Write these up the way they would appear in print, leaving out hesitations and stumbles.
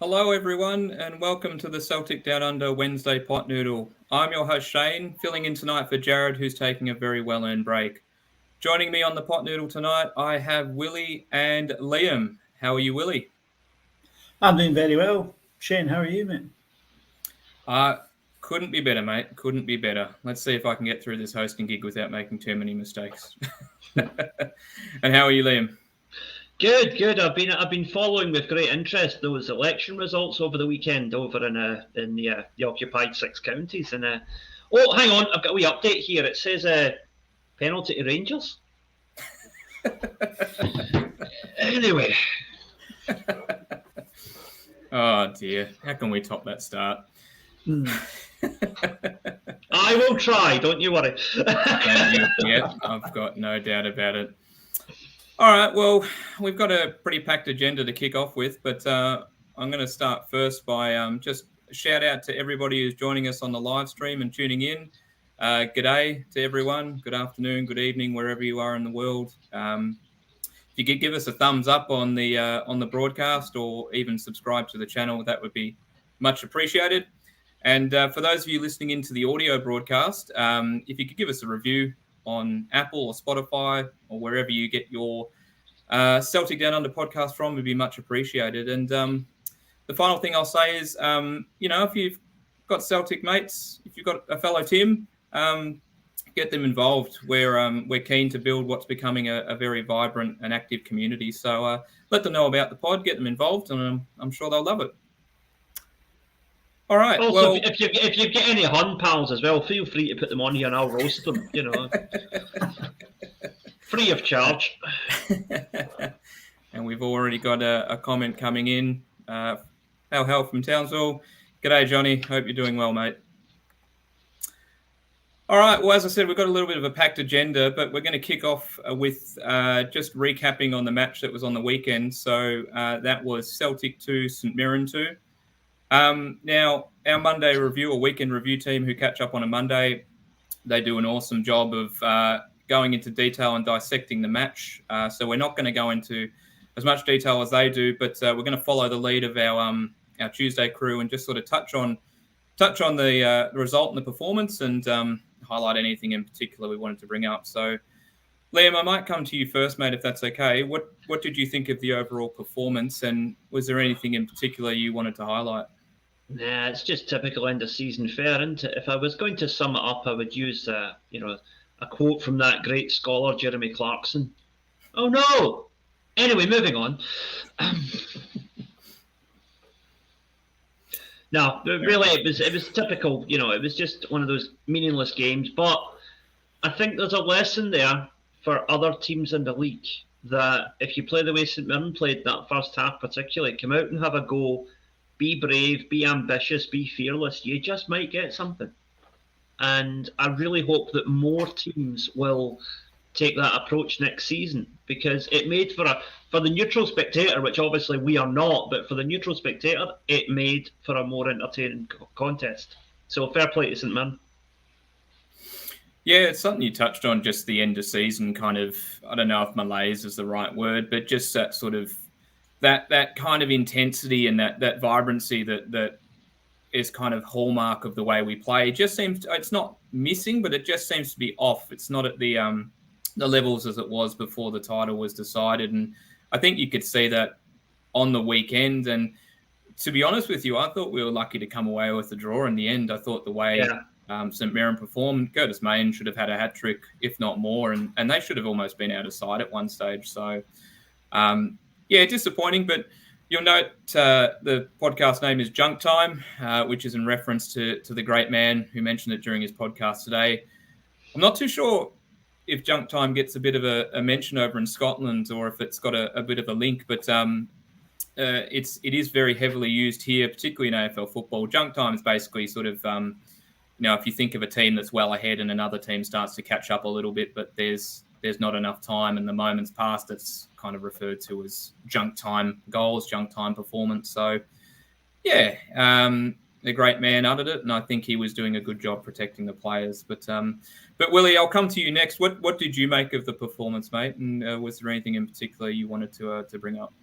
Hello, everyone, and welcome to the Celtic Down Under Wednesday Pot Noodle. I'm your host, Shane, filling in tonight for Jared, who's taking a very well-earned break. Joining me on the Pot Noodle tonight, I have Willie and Liam. How are you, Willie? I'm doing very well. Shane, how are you, mate? Couldn't be better, mate. Couldn't be better. Let's see if I can get through this hosting gig without making too many mistakes. And how are you, Liam? Good. I've been following with great interest those election results over the weekend over in the occupied six counties. And hang on, I've got a wee update here. It says penalty to Rangers. Anyway. Oh dear, how can we top that start? I will try. Don't you worry. Yep, I've got no doubt about it. All right, well, we've got a pretty packed agenda to kick off with, but I'm going to start first by just shout out to everybody who's joining us on the live stream and tuning in. G'day to everyone. Good afternoon, good evening, wherever you are in the world. If you could give us a thumbs up on the broadcast or even subscribe to the channel, that would be much appreciated. And for those of you listening into the audio broadcast, if you could give us a review on Apple or Spotify or wherever you get your Celtic Down Under podcast from, would be much appreciated. And the final thing I'll say is, if you've got Celtic mates, if you've got a fellow Tim, get them involved. We're keen to build what's becoming a very vibrant and active community. So let them know about the pod, get them involved, and I'm sure they'll love it. All right. Also, well, if you get any Hun pals as well, feel free to put them on here and I'll roast them. Free of charge. And we've already got a comment coming in. Hal from Townsville. G'day, Johnny. Hope you're doing well, mate. All right. Well, as I said, we've got a little bit of a packed agenda, but we're going to kick off with just recapping on the match that was on the weekend. So that was Celtic 2, St Mirren 2. Now, our Monday review or weekend review team who catch up on a Monday, they do an awesome job of going into detail and dissecting the match. So we're not going to go into as much detail as they do, but we're going to follow the lead of our Tuesday crew and just sort of touch on the result and the performance and highlight anything in particular we wanted to bring up. So, Liam, I might come to you first, mate, if that's okay. What did you think of the overall performance, and was there anything in particular you wanted to highlight? Nah, it's just typical end of season fare, isn't it? If I was going to sum it up, I would use a quote from that great scholar Jeremy Clarkson. Oh no! Anyway, moving on. No, really, it was typical. It was just one of those meaningless games. But I think there's a lesson there for other teams in the league that if you play the way St Mirren played that first half, particularly, come out and have a go. Be brave, be ambitious, be fearless. You just might get something. And I really hope that more teams will take that approach next season, because it made for the neutral spectator, which obviously we are not, but for the neutral spectator, it made for a more entertaining contest. So fair play to St Mirren. Yeah, it's something you touched on, just the end of season kind of, I don't know if malaise is the right word, but just that sort of that kind of intensity and that vibrancy that is kind of hallmark of the way we play. It just seems it's not missing, but it just seems to be off. It's not at the levels as it was before the title was decided, and I think you could see that on the weekend. And to be honest with you, I thought we were lucky to come away with the draw in the end. I thought the way St Mirren performed, Curtis Main should have had a hat trick, if not more, and they should have almost been out of sight at one stage. So. Yeah, disappointing, but you'll note the podcast name is Junk Time, which is in reference to the great man who mentioned it during his podcast today. I'm not too sure if Junk Time gets a bit of a mention over in Scotland or if it's got a bit of a link, but it is very heavily used here, particularly in AFL football. Junk Time is basically sort of, if you think of a team that's well ahead and another team starts to catch up a little bit, but there's not enough time and the moment's passed, it's kind of referred to as junk time goals, junk time performance. So, yeah, the great man uttered it, and I think he was doing a good job protecting the players. But Willie, I'll come to you next. What did you make of the performance, mate? And was there anything in particular you wanted to bring up?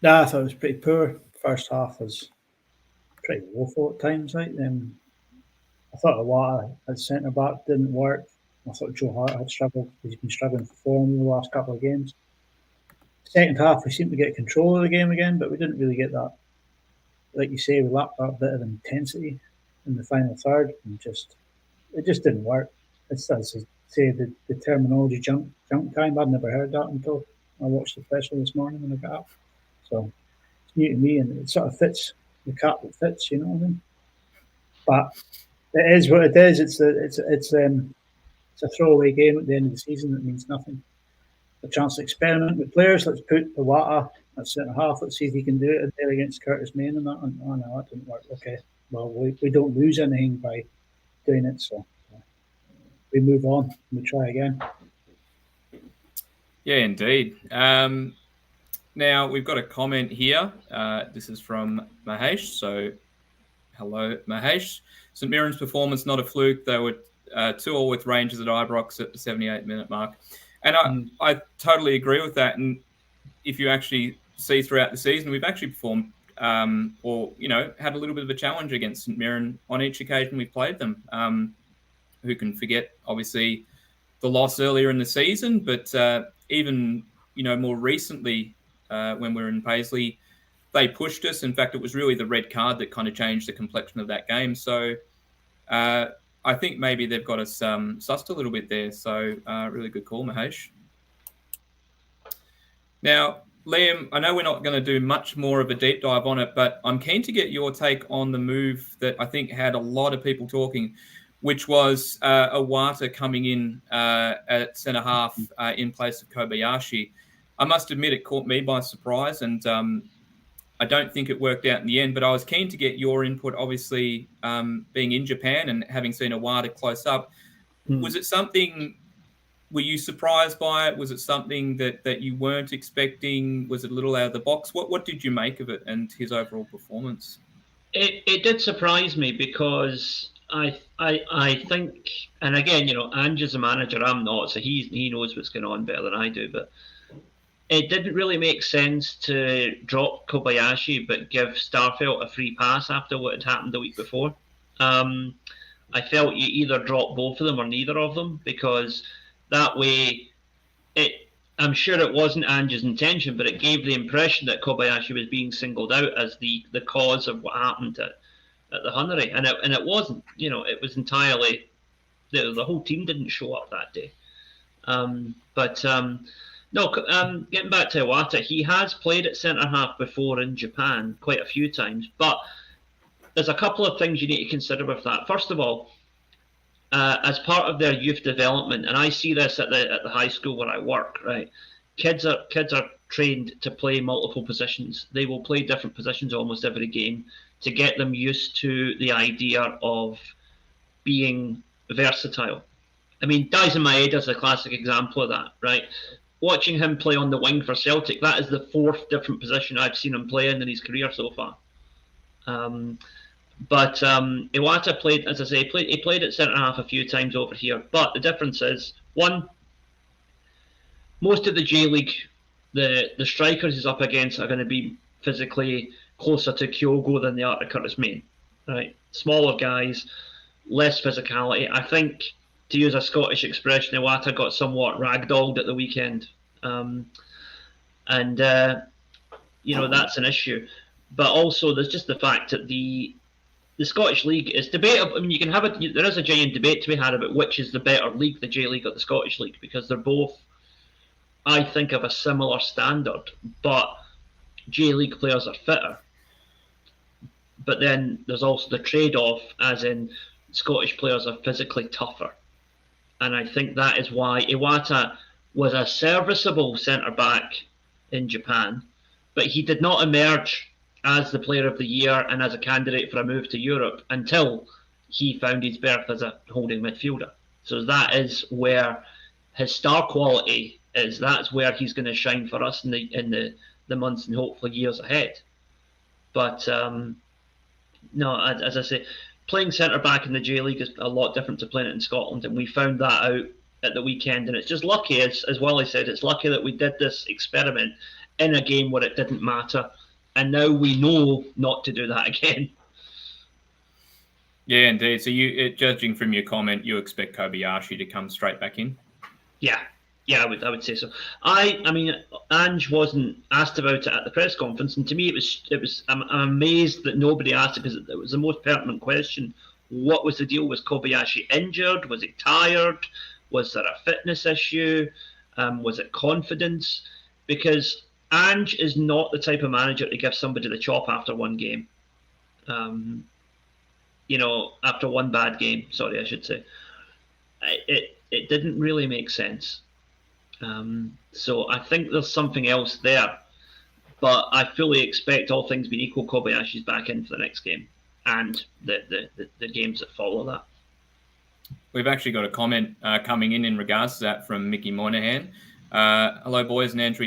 I thought it was pretty poor first half was pretty woeful at times. Like I thought Iwata at centre back didn't work. I thought Joe Hart had struggled. He's been struggling for form in the last couple of games. Second half, we seemed to get control of the game again, but we didn't really get that. Like you say, we lacked that bit of intensity in the final third, and it just didn't work. It's as I say the terminology junk time. I've never heard that until I watched the special this morning when I got up. So it's new to me, and it sort of fits the cap that fits. You know what I mean? But it is what it is. It's a throwaway game at the end of the season that means nothing. A chance to experiment with players. Let's put Iwata at centre half. Let's see if he can do it there against Curtis Main and that. And, oh no, that didn't work. Okay, well we don't lose anything by doing it, so we move on. We try again. Yeah, indeed. Now we've got a comment here. This is from Mahesh. So hello, Mahesh. St Mirren's performance not a fluke. They were 2-2 with Rangers at Ibrox at the 78-minute mark. And I totally agree with that. And if you actually see throughout the season, we've actually performed or, had a little bit of a challenge against St Mirren on each occasion we've played them. Who can forget, obviously, the loss earlier in the season, but even, more recently when we were in Paisley, they pushed us. In fact, it was really the red card that kind of changed the complexion of that game. So I think maybe they've got us sussed a little bit there. So really good call, Mahesh. Now, Liam, I know we're not going to do much more of a deep dive on it, but I'm keen to get your take on the move that I think had a lot of people talking, which was Iwata coming in at centre half in place of Kobayashi. I must admit it caught me by surprise, and I don't think it worked out in the end, but I was keen to get your input, obviously, being in Japan and having seen Iwata close up. Was it something, were you surprised by it? Was it something that you weren't expecting? Was it a little out of the box? What did you make of it and his overall performance? It did surprise me because I think, and again, Ange is a manager, I'm not, so he knows what's going on better than I do, but it didn't really make sense to drop Kobayashi but give Starfelt a free pass after what had happened the week before. I felt you either drop both of them or neither of them, because that way, I'm sure it wasn't Ange's intention, but it gave the impression that Kobayashi was being singled out as the cause of what happened at the Hunnery, and it wasn't. It was entirely the whole team didn't show up that day. Getting back to Iwata, he has played at centre half before in Japan quite a few times, but there's a couple of things you need to consider with that. First of all, as part of their youth development, and I see this at the high school where I work, right? Kids are trained to play multiple positions. They will play different positions almost every game to get them used to the idea of being versatile. I mean, Dyson Maeda is a classic example of that, right? Watching him play on the wing for Celtic, that is the fourth different position I've seen him play in his career so far. But Iwata played, as I say, he played at centre half a few times over here. But the difference is, one, most of the J League, the strikers he's up against are going to be physically closer to Kyogo than they are to Curtis Main, right? Smaller guys, less physicality. I think, to use a Scottish expression, Iwata got somewhat ragdolled at the weekend. That's an issue. But also, there's just the fact that the Scottish League is debatable. I mean, you can have it. There is a giant debate to be had about which is the better league, the J League or the Scottish League, because they're both, I think, of a similar standard. But J League players are fitter. But then there's also the trade-off, as in Scottish players are physically tougher. And I think that is why Iwata was a serviceable centre-back in Japan, but he did not emerge as the player of the year and as a candidate for a move to Europe until he found his berth as a holding midfielder. So that is where his star quality is. That's where he's going to shine for us in the months and hopefully years ahead. But no, as I say, playing centre-back in the J League is a lot different to playing it in Scotland, and we found that out at the weekend. And it's just lucky, as Wally said, it's lucky that we did this experiment in a game where it didn't matter and now we know not to do that again. Yeah, indeed. So judging from your comment, you expect Kobayashi to come straight back in? Yeah, I would say so. I mean, Ange wasn't asked about it at the press conference, and to me, it was. I'm amazed that nobody asked it, because it was the most pertinent question. What was the deal? Was Kobayashi injured? Was he tired? Was there a fitness issue? Was it confidence? Because Ange is not the type of manager to give somebody the chop after one game. After one bad game. Sorry, I should say. It didn't really make sense. So I think there's something else there. But I fully expect, all things being equal, Kobayashi's back in for the next game and the games that follow that. We've actually got a comment coming in regards to that from Mickey Moynihan. Hello, boys, and Andrew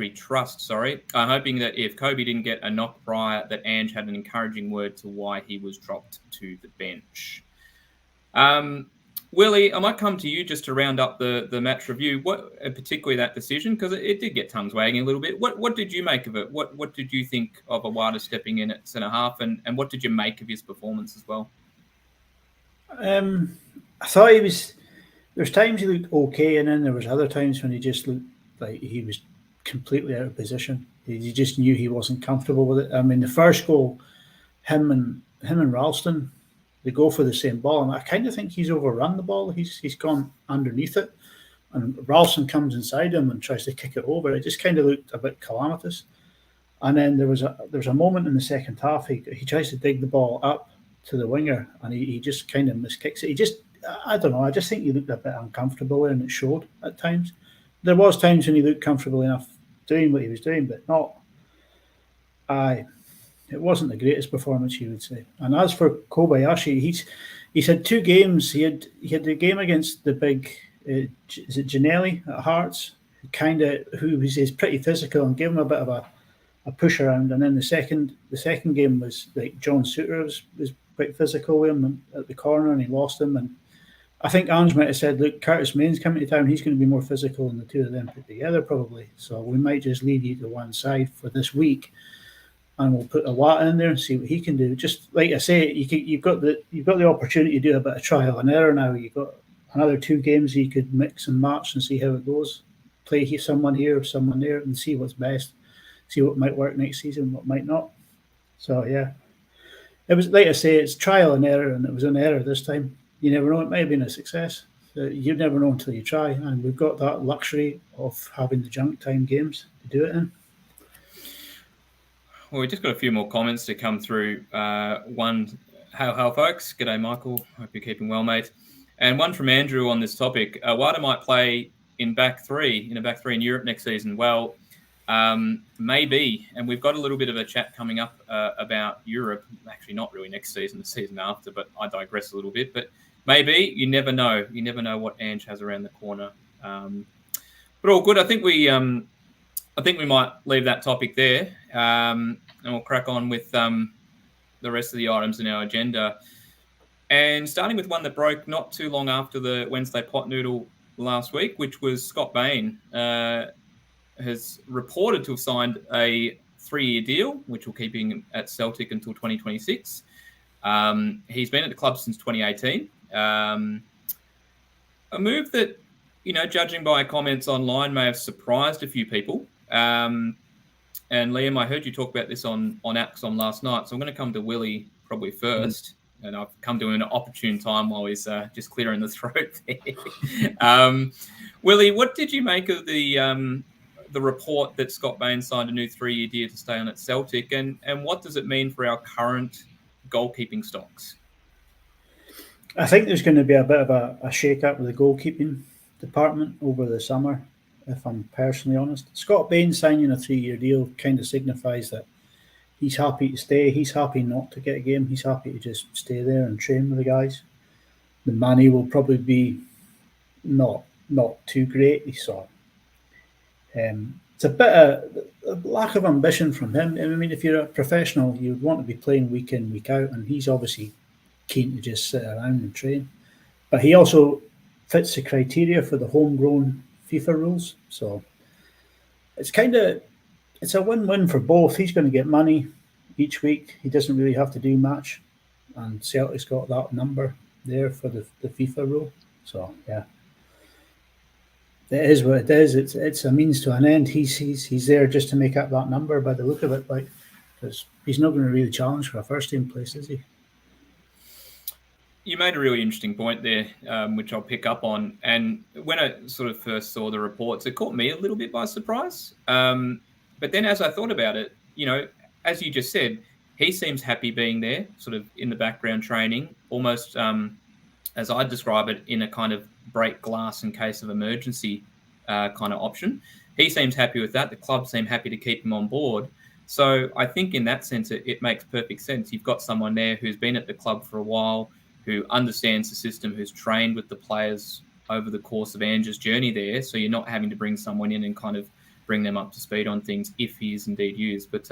Trust. Sorry, I'm hoping that if Kobe didn't get a knock prior, that Ange had an encouraging word to why he was dropped to the bench. Willie, I might come to you just to round up the match review. Particularly that decision, because it did get tongues wagging a little bit. What did you make of it? What did you think of Awada stepping in at centre half, and what did you make of his performance as well? I thought there's times he looked okay, and then there was other times when he just looked like he was completely out of position. You just knew he wasn't comfortable with it. I mean, the first goal, him and Ralston, they go for the same ball, and I kind of think he's overrun the ball. He's gone underneath it, and Ralston comes inside him and tries to kick it over. It just kind of looked a bit calamitous. And then there was a moment in the second half. He tries to dig the ball up to the winger, and he just kind of miskicks it. I don't know. I just think he looked a bit uncomfortable, and it showed at times. There was times when he looked comfortable enough doing what he was doing, but not. It wasn't the greatest performance, you would say. And as for Kobayashi, he's had two games. He had the game against the big, is it Ginnelly at Hearts, who is pretty physical and gave him a bit of a push around. And then the second game was like John Suter was quite physical with him at the corner, and he lost him. And I think Ange might have said, look, Curtis Main's coming to town. He's going to be more physical than the two of them put together, probably. So we might just leave you to one side for this week, and we'll put Awada in there and see what he can do. Just like I say, you've got the opportunity to do a bit of trial and error now. You've got another 2 games you could mix and match and see how it goes. Play someone here, someone there, and see what's best. See what might work next season, what might not. So yeah, it was like I say, it's trial and error, and it was an error this time. You never know; it might have been a success. You never know until you try, and we've got that luxury of having the junk time games to do it in. Well, we just got a few more comments to come through. One, how folks? G'day, Michael. Hope you're keeping well, mate. And one from Andrew on this topic. Awada might play in a back three in Europe next season. Well, maybe. And we've got a little bit of a chat coming up about Europe. Actually, not really next season, the season after, but I digress a little bit. But maybe. You never know. You never know what Ange has around the corner. But all good. I think we might leave that topic there, and we'll crack on with the rest of the items in our agenda. And starting with one that broke not too long after the Wednesday pot noodle last week, which was Scott Bain has reported to have signed a 3-year deal, which will keep him at Celtic until 2026. He's been at the club since 2018. A move that, judging by comments online, may have surprised a few people. And Liam, I heard you talk about this on Axon last night, so I'm going to come to Willie probably first. And I've come to an opportune time while he's just clearing the throat there. Willie, what did you make of the report that Scott Bain signed a new 3-year deal to stay on at Celtic, and what does it mean for our current goalkeeping stocks? I think there's going to be a bit of a shake-up with the goalkeeping department over the summer, if I'm personally honest. Scott Bain signing a 3-year deal kind of signifies that he's happy to stay. He's happy not to get a game. He's happy to just stay there and train with the guys. The money will probably be not too great, so it's a bit of a lack of ambition from him. I mean, if you're a professional, you'd want to be playing week in, week out, and he's obviously keen to just sit around and train. But he also fits the criteria for the homegrown FIFA rules, so it's kind of it's a win-win for both. He's going to get money each week. He doesn't really have to do much, and Celtic's got that number there for the FIFA rule. So yeah, it is what it is. It's a means to an end. He's there just to make up that number by the look of it, like, because he's not going to really challenge for a first team place, is he? You made a really interesting point there, which I'll pick up on. And when I sort of first saw the reports, it caught me a little bit by surprise. But then as I thought about it, as you just said, he seems happy being there, sort of in the background training, almost as I describe it, in a kind of break glass in case of emergency kind of option. He seems happy with that. The club seem happy to keep him on board. So I think in that sense, it makes perfect sense. You've got someone there who's been at the club for a while, who understands the system, who's trained with the players over the course of Ange's journey there. So you're not having to bring someone in and kind of bring them up to speed on things if he is indeed used. But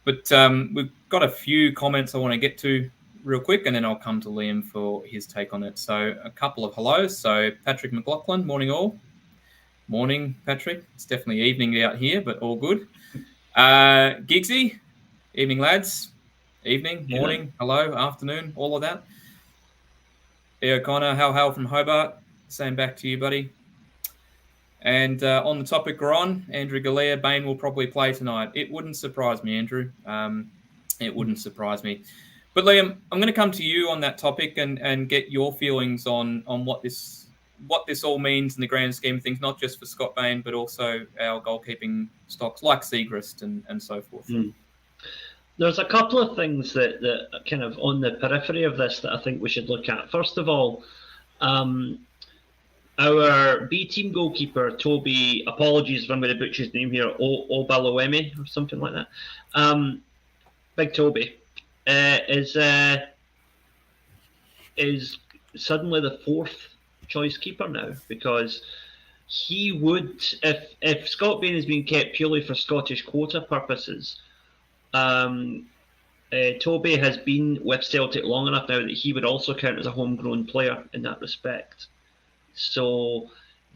we've got a few comments I want to get to real quick, and then I'll come to Liam for his take on it. So a couple of hellos. So Patrick McLaughlin, morning all. Morning, Patrick. It's definitely evening out here, but all good. Giggsy, evening, lads. Evening, morning, hello, afternoon, all of that. E. O'Connor, hail from Hobart. Same back to you, buddy. And on the topic we're on, Andrew Galea, Bain will probably play tonight. It wouldn't surprise me, Andrew. It wouldn't surprise me. But Liam, I'm going to come to you on that topic and get your feelings on what this all means in the grand scheme of things, not just for Scott Bain, but also our goalkeeping stocks like Siegrist and so forth. There's a couple of things that kind of on the periphery of this that I think we should look at. First of all, our B team goalkeeper, Toby, apologies if I'm going to butcher his name here, Obalowemi or something like that. Big Toby is suddenly the fourth choice keeper now, because he would, if Scott Bain is being kept purely for Scottish quota purposes, Toby has been with Celtic long enough now that he would also count as a homegrown player in that respect. So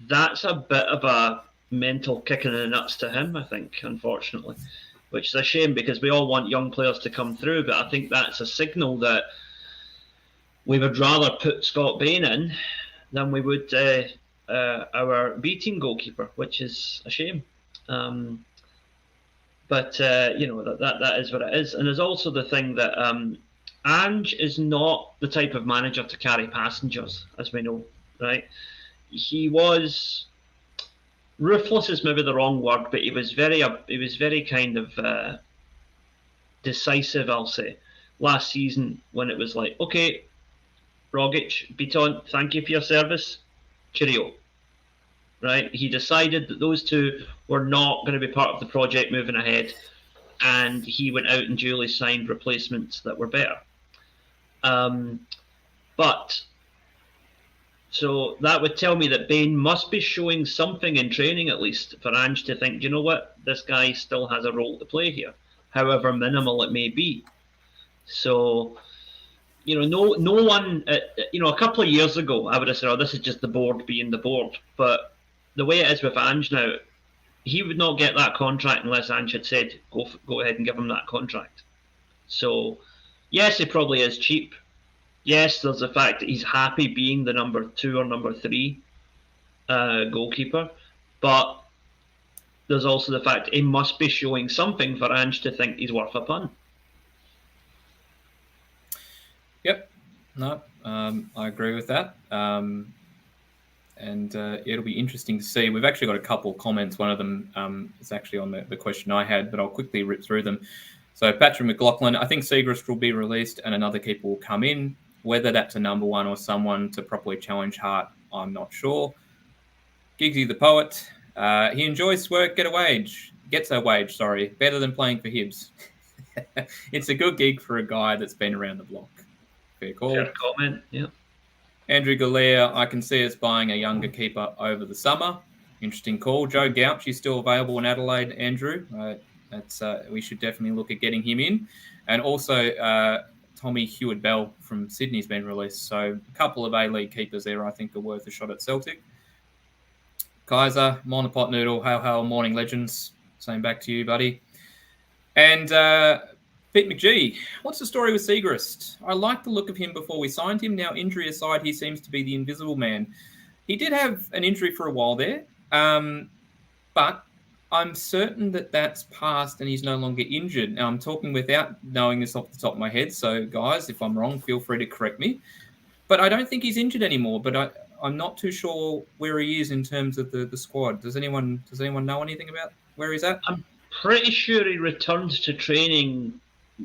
that's a bit of a mental kick in the nuts to him, I think, unfortunately, which is a shame because we all want young players to come through, but I think that's a signal that we would rather put Scott Bain in than we would our B team goalkeeper, which is a shame. But that is what it is. And there's also the thing that Ange is not the type of manager to carry passengers, as we know, right? He was ruthless is maybe the wrong word, but he was very kind of decisive, I'll say, last season when it was like, okay, Rogic, Beaton, thank you for your service, cheerio. Right, he decided that those two were not going to be part of the project moving ahead, and he went out and duly signed replacements that were better. But so that would tell me that Bain must be showing something in training, at least, for Ange to think, you know what, this guy still has a role to play here, however minimal it may be. So, no one, a couple of years ago, I would have said, oh, this is just the board being the board. But the way it is with Ange now, he would not get that contract unless Ange had said, go ahead and give him that contract. So, yes, he probably is cheap. Yes, there's the fact that he's happy being the number 2 or number 3 goalkeeper. But there's also the fact he must be showing something for Ange to think he's worth a punt. Yep. No, I agree with that. And it'll be interesting to see. We've actually got a couple comments. One of them is actually on the question I had, but I'll quickly rip through them. So Patrick McLaughlin, I think Siegrist will be released and another keeper will come in. Whether that's a number 1 or someone to properly challenge Hart, I'm not sure. Giggsy the Poet, he enjoys work, gets a wage, better than playing for Hibs. It's a good gig for a guy that's been around the block. Fair call. Fair comment, yeah. Andrew Galea, I can see us buying a younger keeper over the summer. Interesting call. Joe Gouch is still available in Adelaide, Andrew. We should definitely look at getting him in. And also Tommy Hewitt-Bell from Sydney's been released. So a couple of A-League keepers there I think are worth a shot at Celtic. Kaiser, Monopot Noodle, hail, morning legends. Same back to you, buddy. And Pete McGee, what's the story with Siegrist? I like the look of him before we signed him. Now, injury aside, he seems to be the invisible man. He did have an injury for a while there, but I'm certain that that's passed and he's no longer injured. Now, I'm talking without knowing this off the top of my head, so guys, if I'm wrong, feel free to correct me. But I don't think he's injured anymore, but I'm not too sure where he is in terms of the squad. Does anyone know anything about where he's at? I'm pretty sure he returned to training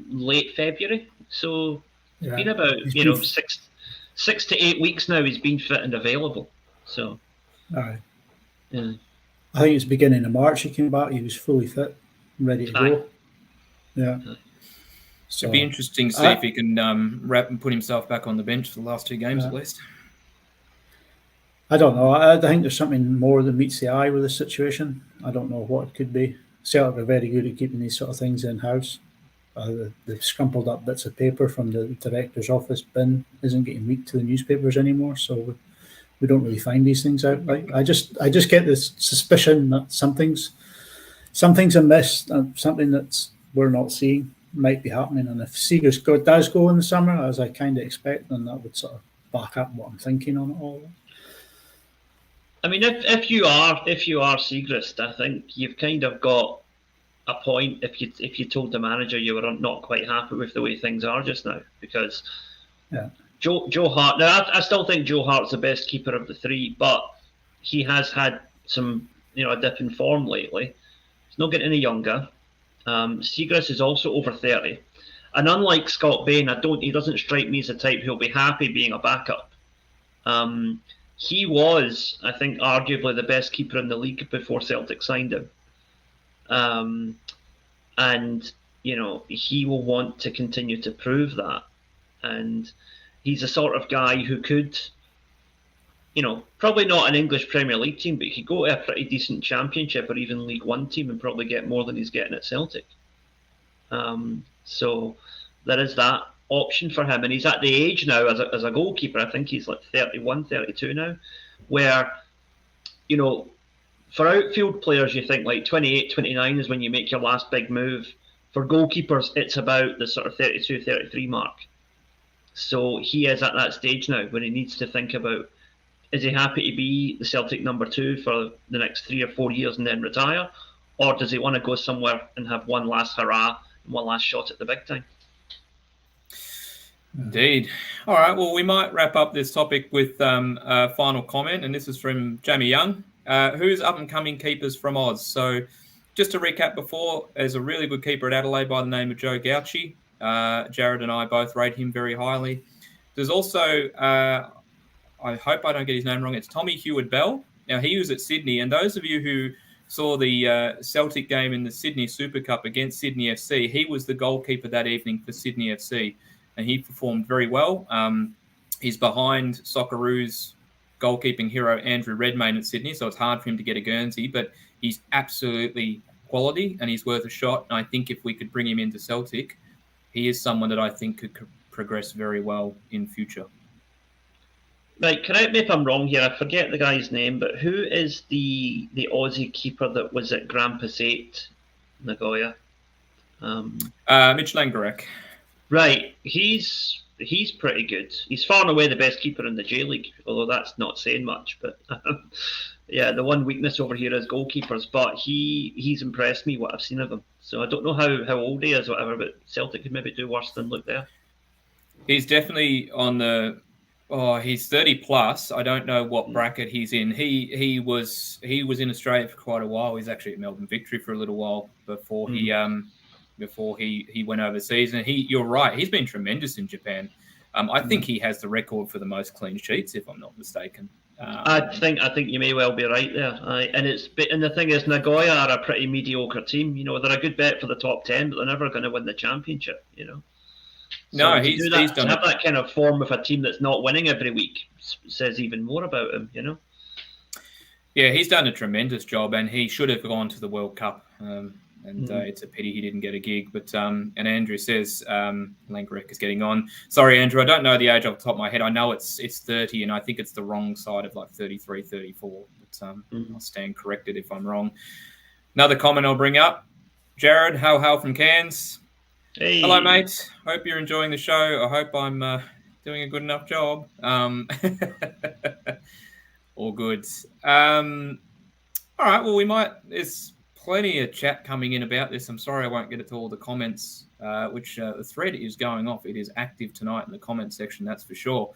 late February, so it's been about 6 to 8 weeks now. He's been fit and available. So, aye. Yeah. I think it's beginning of March he came back. He was fully fit, ready to go. Yeah. So, it'd be interesting to see if he can wrap and put himself back on the bench for the last 2 games at least. I don't know. I think there's something more that meets the eye with this situation. I don't know what it could be. Celtic are very good at keeping these sort of things in-house. The scrumpled up bits of paper from the director's office bin isn't getting leaked to the newspapers anymore, so we don't really find these things out. I just get this suspicion that something's amiss, and something that we're not seeing might be happening. And if Siegrist does go in the summer, as I kind of expect, then that would sort of back up what I'm thinking on it all. I mean, if you are Siegrist, I think you've kind of got a point if you told the manager you were not quite happy with the way things are just now, because Joe Hart. Now, I still think Joe Hart's the best keeper of the three, but he has had some a dip in form lately. He's not getting any younger. Siegrist is also over 30, and unlike Scott Bain, he doesn't strike me as a type who'll be happy being a backup. He was, I think, arguably the best keeper in the league before Celtic signed him. And he will want to continue to prove that. And he's the sort of guy who could, probably not an English Premier League team, but he could go to a pretty decent Championship or even League One team and probably get more than he's getting at Celtic. So there is that option for him. And he's at the age now as a goalkeeper, I think he's like 31, 32 now, where, for outfield players, you think like 28, 29 is when you make your last big move. For goalkeepers, it's about the sort of 32, 33 mark. So he is at that stage now where he needs to think about, is he happy to be the Celtic number 2 for the next 3 or 4 years and then retire? Or does he want to go somewhere and have one last hurrah and one last shot at the big time? Indeed. All right, well, we might wrap up this topic with a final comment, and this is from Jamie Young. Who's up-and-coming keepers from Oz? So just to recap before, there's a really good keeper at Adelaide by the name of Joe Gauci. Jared and I both rate him very highly. There's also, I hope I don't get his name wrong, it's Tommy Heward-Bell. Now, he was at Sydney, and those of you who saw the Celtic game in the Sydney Super Cup against Sydney FC, he was the goalkeeper that evening for Sydney FC, and he performed very well. He's behind Socceroos' goalkeeping hero Andrew Redmayne at Sydney, so it's hard for him to get a Guernsey, but he's absolutely quality and he's worth a shot. And I think if we could bring him into Celtic, he is someone that I think could progress very well in future. Right, correct me if I'm wrong here. I forget the guy's name, but who is the Aussie keeper that was at Grampus 8, Nagoya? Mitch Langorek. Right, he's pretty good. He's far and away the best keeper in the J League, although that's not saying much. But yeah, the one weakness over here is goalkeepers. But he's impressed me what I've seen of him. So I don't know how old he is, or whatever. But Celtic could maybe do worse than look there. He's definitely on the. Oh, he's 30 plus. I don't know what bracket he's in. He was in Australia for quite a while. He's actually at Melbourne Victory for a little while before he went overseas. And you're right, he's been tremendous in Japan. I think he has the record for the most clean sheets, if I'm not mistaken. I think you may well be right there. And the thing is, Nagoya are a pretty mediocre team. They're a good bet for the top 10, but they're never going to win the championship. So no, he's done to have that kind of form with a team that's not winning every week says even more about him. Yeah, he's done a tremendous job, and he should have gone to the World Cup. It's a pity he didn't get a gig. But and Andrew says Langorek is getting on. Sorry, Andrew, I don't know the age off the top of my head. I know it's 30, and I think it's the wrong side of like 33, 34. But I'll stand corrected if I'm wrong. Another comment I'll bring up. Jared, how from Cairns. Hey. Hello, mate. Hope you're enjoying the show. I hope I'm doing a good enough job. All good. All right, well, there's plenty of chat coming in about this. I'm sorry I won't get to all the comments, which the thread is going off. It is active tonight in the comment section, that's for sure.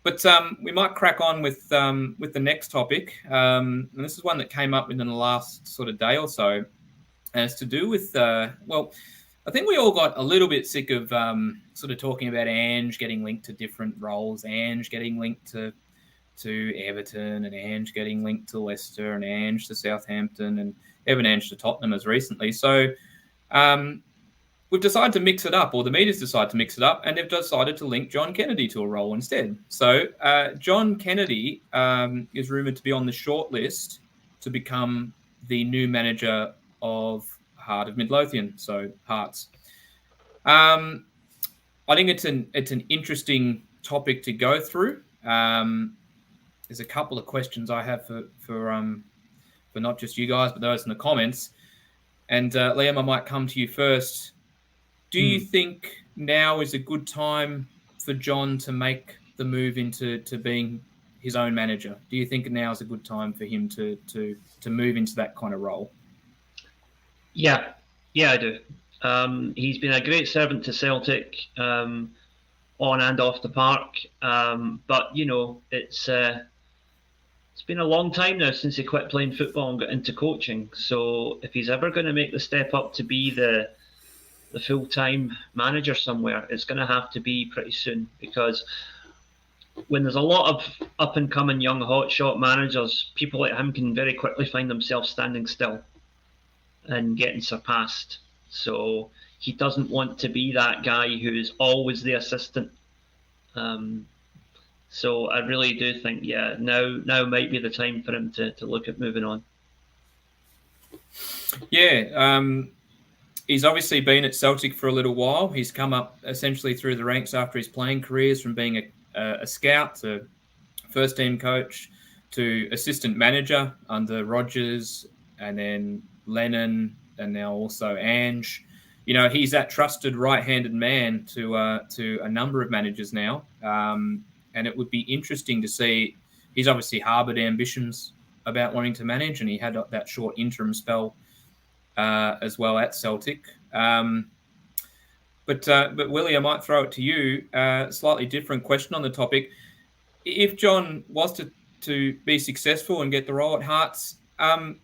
But we might crack on with the next topic. And this is one that came up within the last sort of day or so. And it's to do with, I think we all got a little bit sick of sort of talking about Ange getting linked to different roles, Ange getting linked to Everton, and Ange getting linked to Leicester, and Ange to Southampton, and Evan Ange to Tottenham as recently. So we've decided to mix it up, or the media's decided to mix it up, and they've decided to link John Kennedy to a role instead. So John Kennedy is rumoured to be on the shortlist to become the new manager of Heart of Midlothian, so Hearts. I think it's an interesting topic to go through. There's a couple of questions I have for not just you guys, but those in the comments. And Liam, I might come to you first. Do you think now is a good time for John to make the move into being his own manager? Do you think now is a good time for him to move into that kind of role? Yeah, I do. He's been a great servant to Celtic on and off the park. But, it's been a long time now since he quit playing football and got into coaching. So if he's ever going to make the step up to be the full-time manager somewhere, it's going to have to be pretty soon, because when there's a lot of up-and-coming young hotshot managers, people like him can very quickly find themselves standing still and getting surpassed. So he doesn't want to be that guy who's always the assistant. So I really do think, now might be the time for him to look at moving on. Yeah, he's obviously been at Celtic for a little while. He's come up essentially through the ranks after his playing careers, from being a scout to first-team coach to assistant manager under Rodgers, and then Lennon, and now also Ange. He's that trusted right-handed man to a number of managers now. And it would be interesting to see. He's obviously harboured ambitions about wanting to manage, and he had that short interim spell as well at Celtic. But Willie, I might throw it to you. Slightly different question on the topic. If John was to be successful and get the role at Hearts, how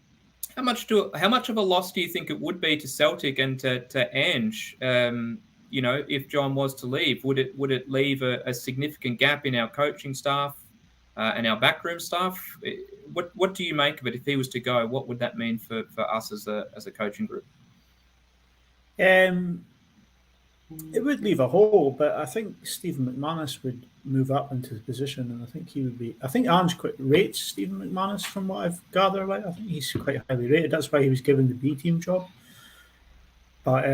much of a loss do you think it would be to Celtic and to Ange? If John was to leave, would it leave a significant gap in our coaching staff and our backroom staff? What do you make of it? If he was to go, what would that mean for us as a coaching group? It would leave a hole, but I think Stephen McManus would move up into the position, and I think he would be. I think Ange quite rates Stephen McManus from what I've gathered. Like, I think he's quite highly rated. That's why he was given the B team job. But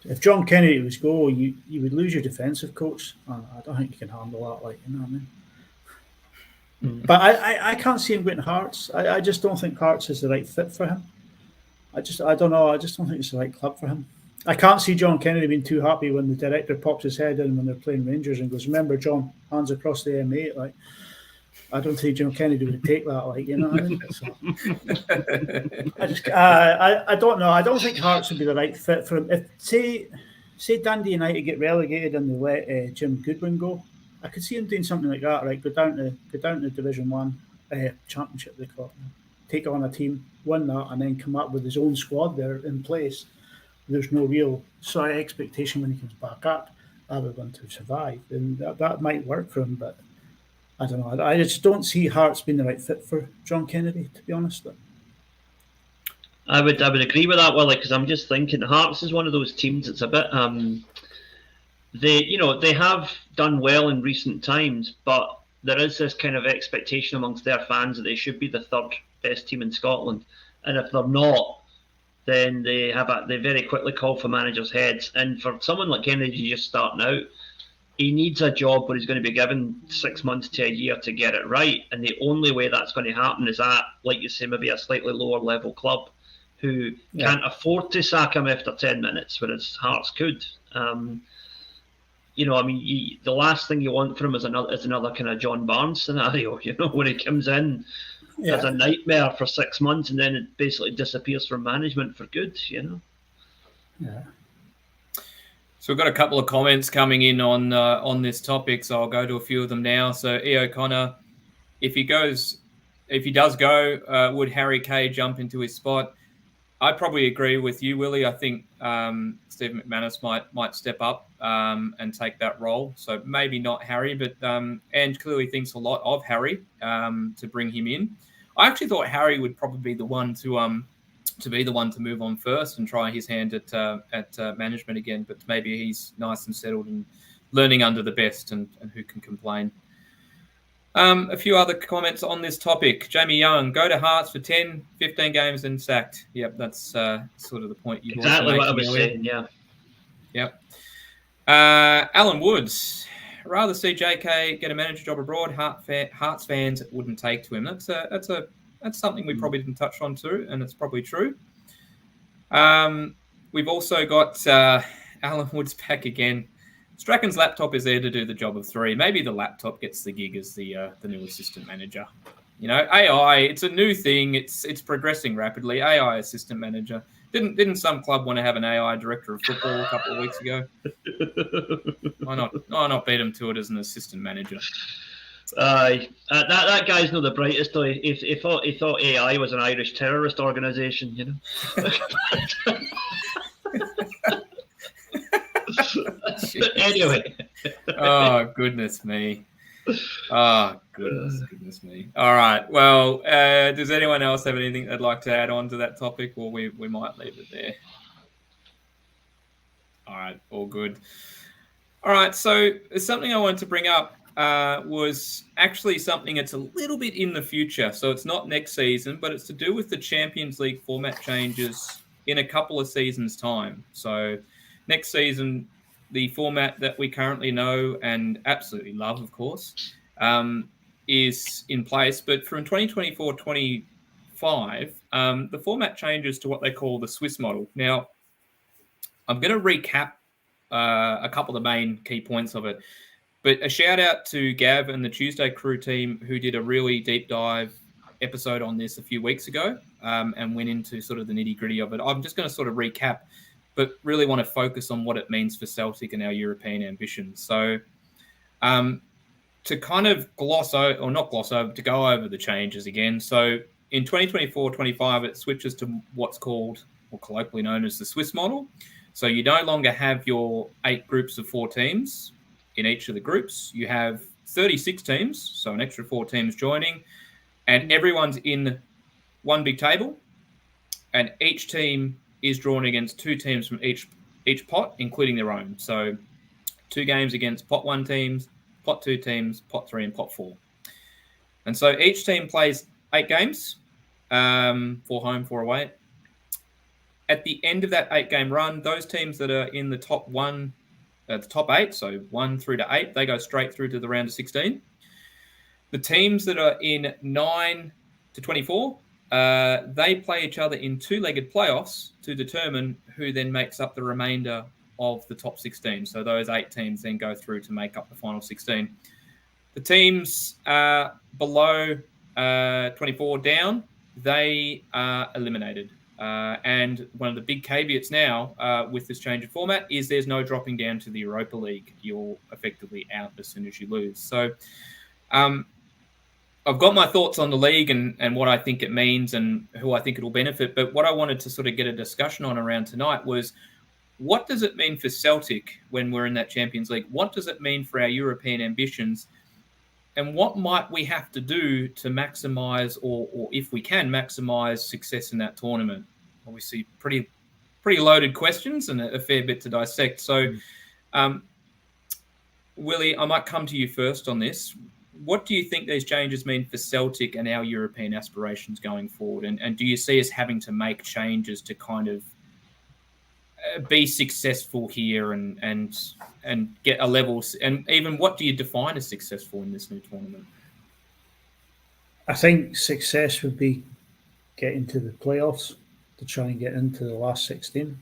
if John Kennedy was go, you would lose your defensive coach. I don't think you can handle that. Like, you know what I mean? But I can't see him going to Hearts. I just don't think Hearts is the right fit for him. I don't know. I just don't think it's the right club for him. I can't see John Kennedy being too happy when the director pops his head in when they're playing Rangers and goes, "Remember, John, hands across the M8." Like, I don't think John Kennedy would take that. Like, you know what I mean? So, I don't know. I don't think Hearts would be the right fit for him. If say Dundee United get relegated and they let Jim Goodwin go, I could see him doing something like that. Right, go down to Division 1 Championship, they call it, take on a team, win that, and then come up with his own squad there in place. There's no real sort of expectation when he comes back up, other than to survive, and that might work for him. But I don't know. I just don't see Hearts being the right fit for John Kennedy, to be honest. I would agree with that, Willie, because I'm just thinking Hearts is one of those teams that's a bit. They have done well in recent times, but there is this kind of expectation amongst their fans that they should be the third best team in Scotland, and if they're not, then they very quickly call for managers' heads. And for someone like Kennedy just starting out, he needs a job where he's going to be given 6 months to a year to get it right. And the only way that's going to happen is at, like you say, maybe a slightly lower level club who can't afford to sack him after 10 minutes, whereas Hearts could. The last thing you want from him is another kind of John Barnes scenario, when he comes in as a nightmare for 6 months and then it basically disappears from management for good, Yeah. So we've got a couple of comments coming in on this topic, so I'll go to a few of them now. So E. O'Connor, if he does go, would Harry Kay jump into his spot? I probably agree with you, Willie. I think Steve McManus might step up and take that role. So maybe not Harry, but Ange clearly thinks a lot of Harry to bring him in. I actually thought Harry would probably be the one to move on first and try his hand at management again. But maybe he's nice and settled and learning under the best, and who can complain? A few other comments on this topic. Jamie Young, go to Hearts for 10, 15 games and sacked. Yep, that's sort of the point you exactly what I was saying, yeah. Yep. Alan Woods, rather see JK get a manager job abroad. Hearts fans wouldn't take to him. That's something we probably didn't touch on too, and it's probably true. We've also got Alan Woods back again. Strachan's laptop is there to do the job of 3. Maybe the laptop gets the gig as the new assistant manager. AI, it's a new thing. It's progressing rapidly. AI assistant manager. Didn't some club want to have an AI director of football a couple of weeks ago? Why not beat him to it as an assistant manager? That guy's not the brightest. Though. He thought AI was an Irish terrorist organisation. Anyway. Oh, goodness me. Oh, goodness me. All right. Well, does anyone else have anything they'd like to add on to that topic, or we might leave it there? All right. All good. All right. So something I wanted to bring up was actually something that's a little bit in the future. So it's not next season, but it's to do with the Champions League format changes in a couple of seasons' time. So next season, the format that we currently know and absolutely love, of course, is in place. But from 2024-25, the format changes to what they call the Swiss model. Now, I'm going to recap a couple of the main key points of it. But a shout out to Gav and the Tuesday Crew team who did a really deep dive episode on this a few weeks ago and went into sort of the nitty gritty of it. I'm just going to sort of recap, but really want to focus on what it means for Celtic and our European ambitions. So to kind of to go over the changes again. So in 2024-25, it switches to what's called, or colloquially known as, the Swiss model. So you no longer have your 8 groups of 4 teams in each of the groups. You have 36 teams, so an extra 4 teams joining, and everyone's in one big table, and each team is drawn against 2 teams from each pot, including their own. So 2 games against pot 1 teams, pot 2 teams, pot 3, and pot 4. And so each team plays 8 games, 4 home, 4 away. At the end of that 8-game run, those teams that are in the top 8, so 1 through to 8, they go straight through to the round of 16. The teams that are in 9 to 24, they play each other in 2-legged playoffs to determine who then makes up the remainder of the top 16. So those 8 teams then go through to make up the final 16. The teams below 24 down, they are eliminated. And one of the big caveats now with this change of format is there's no dropping down to the Europa League. You're effectively out as soon as you lose. So I've got my thoughts on the league and what I think it means and who I think it will benefit. But what I wanted to sort of get a discussion on around tonight was, what does it mean for Celtic when we're in that Champions League? What does it mean for our European ambitions? And what might we have to do to maximise, or if we can maximise, success in that tournament? Obviously, pretty loaded questions and a fair bit to dissect. So, Willie, I might come to you first on this. What do you think these changes mean for Celtic and our European aspirations going forward? And do you see us having to make changes to kind of be successful here and get a level? And even what do you define as successful in this new tournament? I think success would be getting to the playoffs, to try and get into the last 16.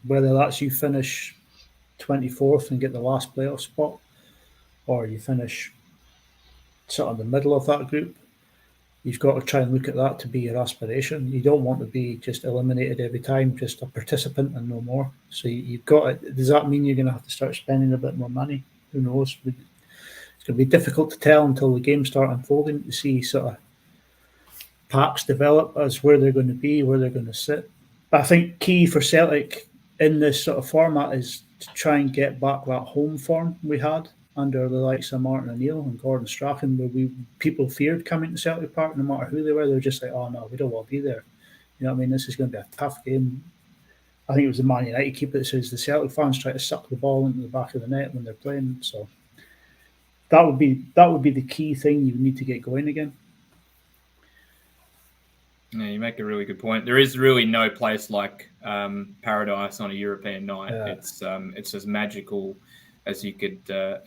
Whether that's you finish 24th and get the last playoff spot, or you finish sort of in the middle of that group, you've got to try and look at that to be your aspiration. You don't want to be just eliminated every time, just a participant and no more. So you've got to, does that mean you're going to have to start spending a bit more money? Who knows? It's going to be difficult to tell until the games start unfolding to see sort of packs develop as where they're going to be, where they're going to sit. But I think key for Celtic in this sort of format is to try and get back that home form we had under the likes of Martin O'Neill and Gordon Strachan, where people feared coming to Celtic Park no matter who they were. They were just like, oh no, we don't want to be there. You know what I mean? This is going to be a tough game. I think it was the Man United keeper that says the Celtic fans try to suck the ball into the back of the net when they're playing. So that would be the key thing you need to get going again. Yeah, you make a really good point. There is really no place like paradise on a European night. Yeah. It's as magical as you could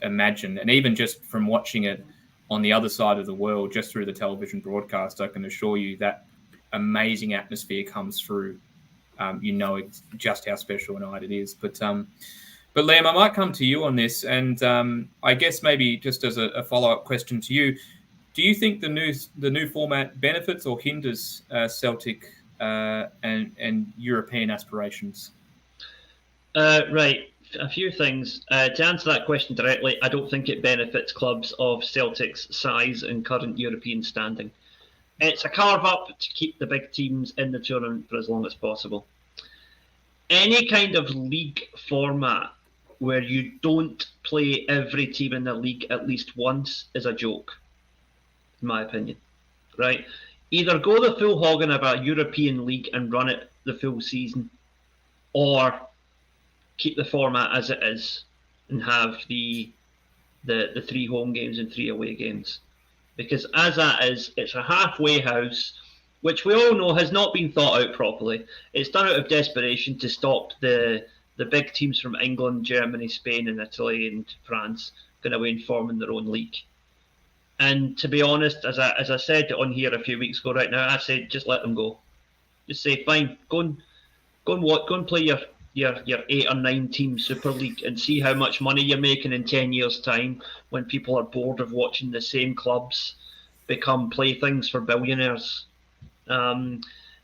imagine. And even just from watching it on the other side of the world, just through the television broadcast, I can assure you that amazing atmosphere comes through. You know just how special a night it is. But Liam, I might come to you on this, and I guess maybe just as a follow-up question to you, do you think the new format benefits or hinders Celtic and European aspirations? Right. A few things. To answer that question directly, I don't think it benefits clubs of Celtic's size and current European standing. It's a carve-up to keep the big teams in the tournament for as long as possible. Any kind of league format where you don't play every team in the league at least once is a joke, in my opinion. Right? Either go the full hog in of a European league and run it the full season, or keep the format as it is and have the 3 home games and 3 away games. Because as that is, it's a halfway house, which we all know has not been thought out properly. It's done out of desperation to stop the big teams from England, Germany, Spain and Italy and France going away and forming their own league. And to be honest, as I said on here a few weeks ago right now, I said just let them go. Just say, fine, go and play your 8 or 9 team Super League and see how much money you're making in 10 years' time when people are bored of watching the same clubs become playthings for billionaires.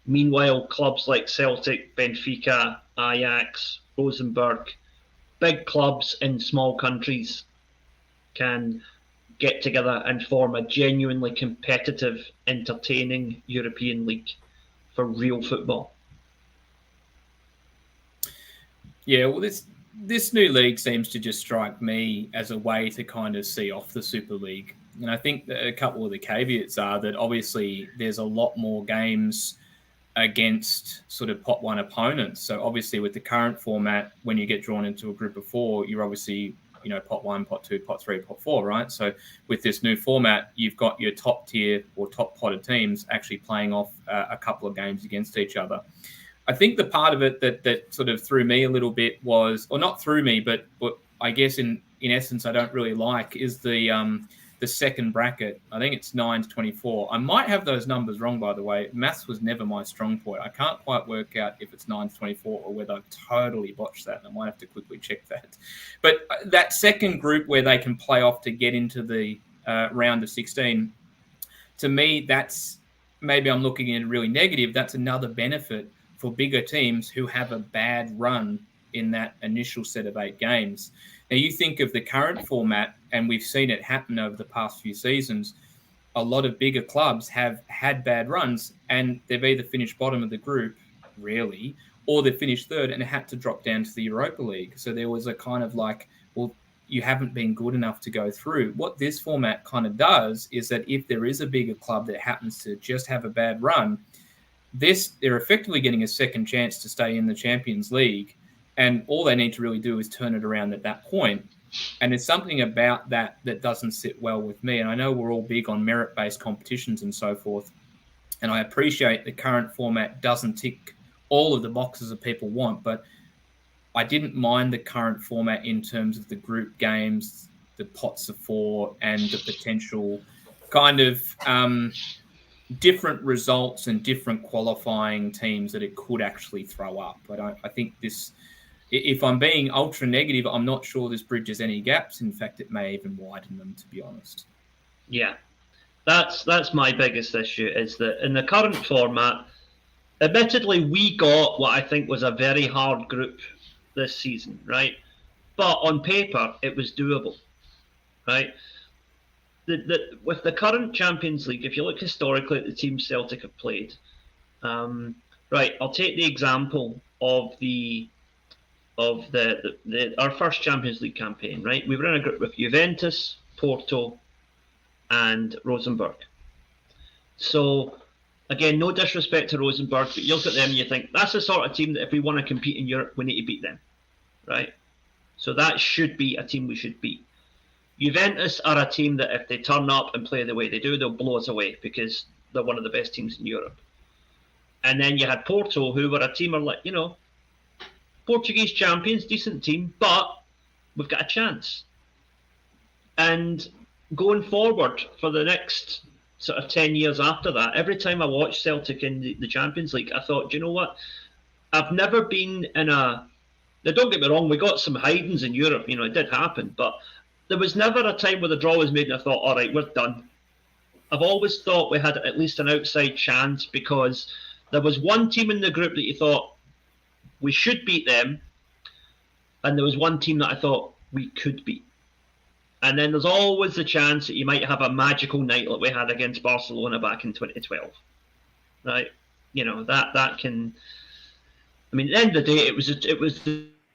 Meanwhile, clubs like Celtic, Benfica, Ajax, Rosenborg, big clubs in small countries can get together and form a genuinely competitive, entertaining European league for real football. Yeah, well, this new league seems to just strike me as a way to kind of see off the Super League. And I think that a couple of the caveats are that obviously there's a lot more games against sort of pot 1 opponents. So obviously with the current format, when you get drawn into a group of 4, you're obviously, pot 1, pot 2, pot 3, pot 4, right? So with this new format, you've got your top tier or top potted teams actually playing off a couple of games against each other. I think the part of it that sort of threw me a little bit was, or not through me, but I guess in essence I don't really like, is the second bracket. I think it's 9 to 24. I might have those numbers wrong, by the way. Maths was never my strong point. I can't quite work out if it's 9 to 24 or whether I've totally botched that. I might have to quickly check that. But that second group where they can play off to get into the round of 16, to me, that's, maybe I'm looking at it really negative, that's another benefit for bigger teams who have a bad run in that initial set of 8 games. Now, you think of the current format, and we've seen it happen over the past few seasons, a lot of bigger clubs have had bad runs, and they've either finished bottom of the group, rarely, or they've finished third and had to drop down to the Europa League. So there was a kind of like, well, you haven't been good enough to go through. What this format kind of does is that if there is a bigger club that happens to just have a bad run, they're effectively getting a second chance to stay in the Champions League, and all they need to really do is turn it around at that point. And there's something about that doesn't sit well with me. And I know we're all big on merit-based competitions and so forth, and I appreciate the current format doesn't tick all of the boxes that people want, but I didn't mind the current format in terms of the group games, the pots of 4, and the potential kind of different results and different qualifying teams that it could actually throw up. I think this, if I'm being ultra negative, I'm not sure this bridges any gaps. In fact, it may even widen them, to be honest. Yeah, that's my biggest issue, is that in the current format, admittedly, we got what I think was a very hard group this season, right? But on paper, it was doable, right? With the current Champions League, if you look historically at the teams Celtic have played, right, I'll take the example of our first Champions League campaign, right? We were in a group with Juventus, Porto, and Rosenborg. So, again, no disrespect to Rosenborg, but you look at them and you think, that's the sort of team that if we want to compete in Europe, we need to beat them, right? So that should be a team we should beat. Juventus are a team that if they turn up and play the way they do, they'll blow us away because they're one of the best teams in Europe. And then you had Porto, who were a team of, like, Portuguese champions, decent team, but we've got a chance. And going forward for the next sort of 10 years after that, every time I watched Celtic in the Champions League, I thought, do you know what? I've never been in a... Now, don't get me wrong, we got some hidings in Europe, it did happen, but there was never a time where the draw was made and I thought, all right, we're done. I've always thought we had at least an outside chance because there was one team in the group that you thought we should beat them, and there was one team that I thought we could beat. And then there's always the chance that you might have a magical night like we had against Barcelona back in 2012. Right? That can... I mean, at the end of the day, it was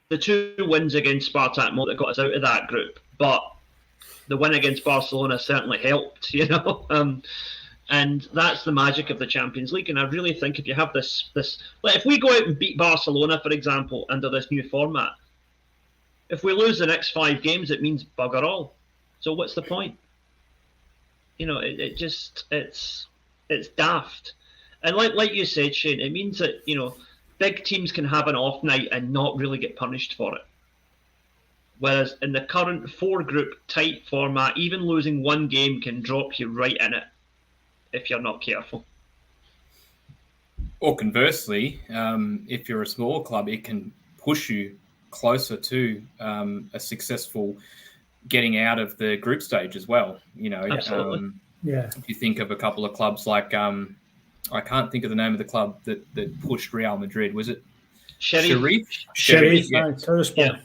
the two wins against Spartak Moscow that got us out of that group. But the win against Barcelona certainly helped, and that's the magic of the Champions League. And I really think if you have this, like if we go out and beat Barcelona, for example, under this new format, if we lose the next 5 games, it means bugger all. So what's the point? It's daft. And like you said, Shane, it means that big teams can have an off night and not really get punished for it. Whereas in the current 4-group tight format, even losing one game can drop you right in it if you're not careful. Or conversely, if you're a small club, it can push you closer to a successful getting out of the group stage as well. Absolutely. If you think of a couple of clubs like, I can't think of the name of the club that pushed Real Madrid. Was it Sheriff? Yeah.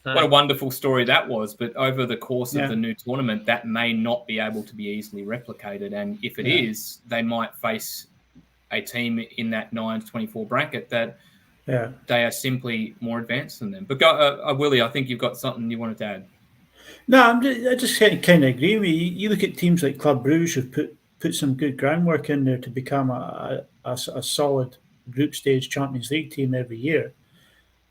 What a wonderful story that was. But over the course of the new tournament, that may not be able to be easily replicated. And if it is, they might face a team in that 9 to 24 bracket that they are simply more advanced than them. But Willie, I think you've got something you wanted to add. No, I just kind of agree with you. You look at teams like Club Brugge who've put some good groundwork in there to become a solid group stage Champions League team every year.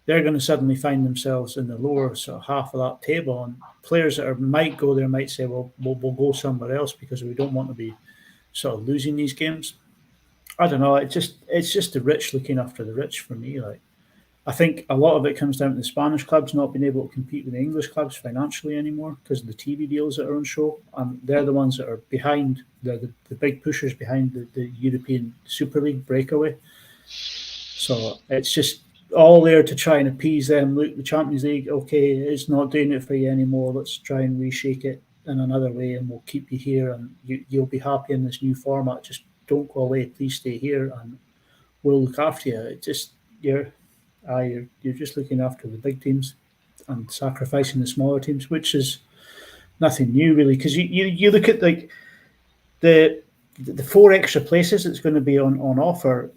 They're going to suddenly find themselves in the lower sort of half of that table, and players that might go there might say, well, we'll go somewhere else because we don't want to be sort of losing these games. I don't know. It's just the rich looking after the rich for me. Like, I think a lot of it comes down to the Spanish clubs not being able to compete with the English clubs financially anymore because of the TV deals that are on show, and they're the ones that are behind the big pushers behind the European Super League breakaway. So it's just all there to try and appease them. Look, the Champions League, okay, it's not doing it for you anymore. Let's try and reshake it in another way, and we'll keep you here, and you'll be happy in this new format. Just don't go away. Please stay here, and we'll look after you. It just you're just looking after the big teams and sacrificing the smaller teams, which is nothing new really. Because you look at like the 4 extra places that's going to be on offer.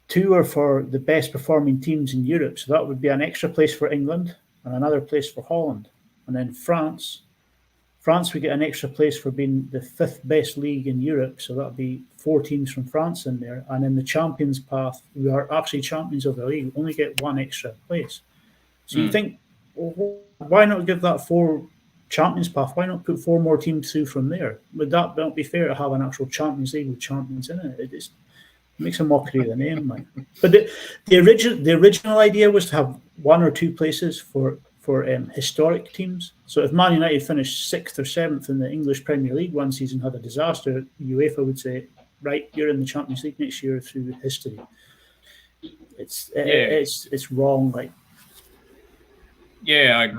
2 are for the best performing teams in Europe. So that would be an extra place for England and another place for Holland. And then France, we get an extra place for being the 5th best league in Europe. So that would be 4 teams from France in there. And in the Champions path, we are actually champions of the league. We only get 1 extra place. So you think, well, why not give that 4 Champions path? Why not put 4 more teams through from there? Would that not be fair to have an actual Champions League with champions in it? It just makes a mockery of the name, man. But the original idea was to have 1 or 2 places for historic teams. So if Man United finished 6th or 7th in the English Premier League one season, had a disaster, UEFA would say, right, you're in the Champions League next year through history. It's wrong. Like, yeah,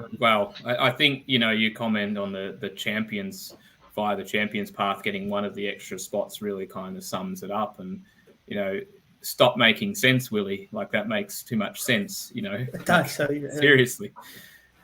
I think you comment on the champions via the champions path getting one of the extra spots really kind of sums it up, and stop making sense, Willie. Like, that makes too much sense. That's seriously.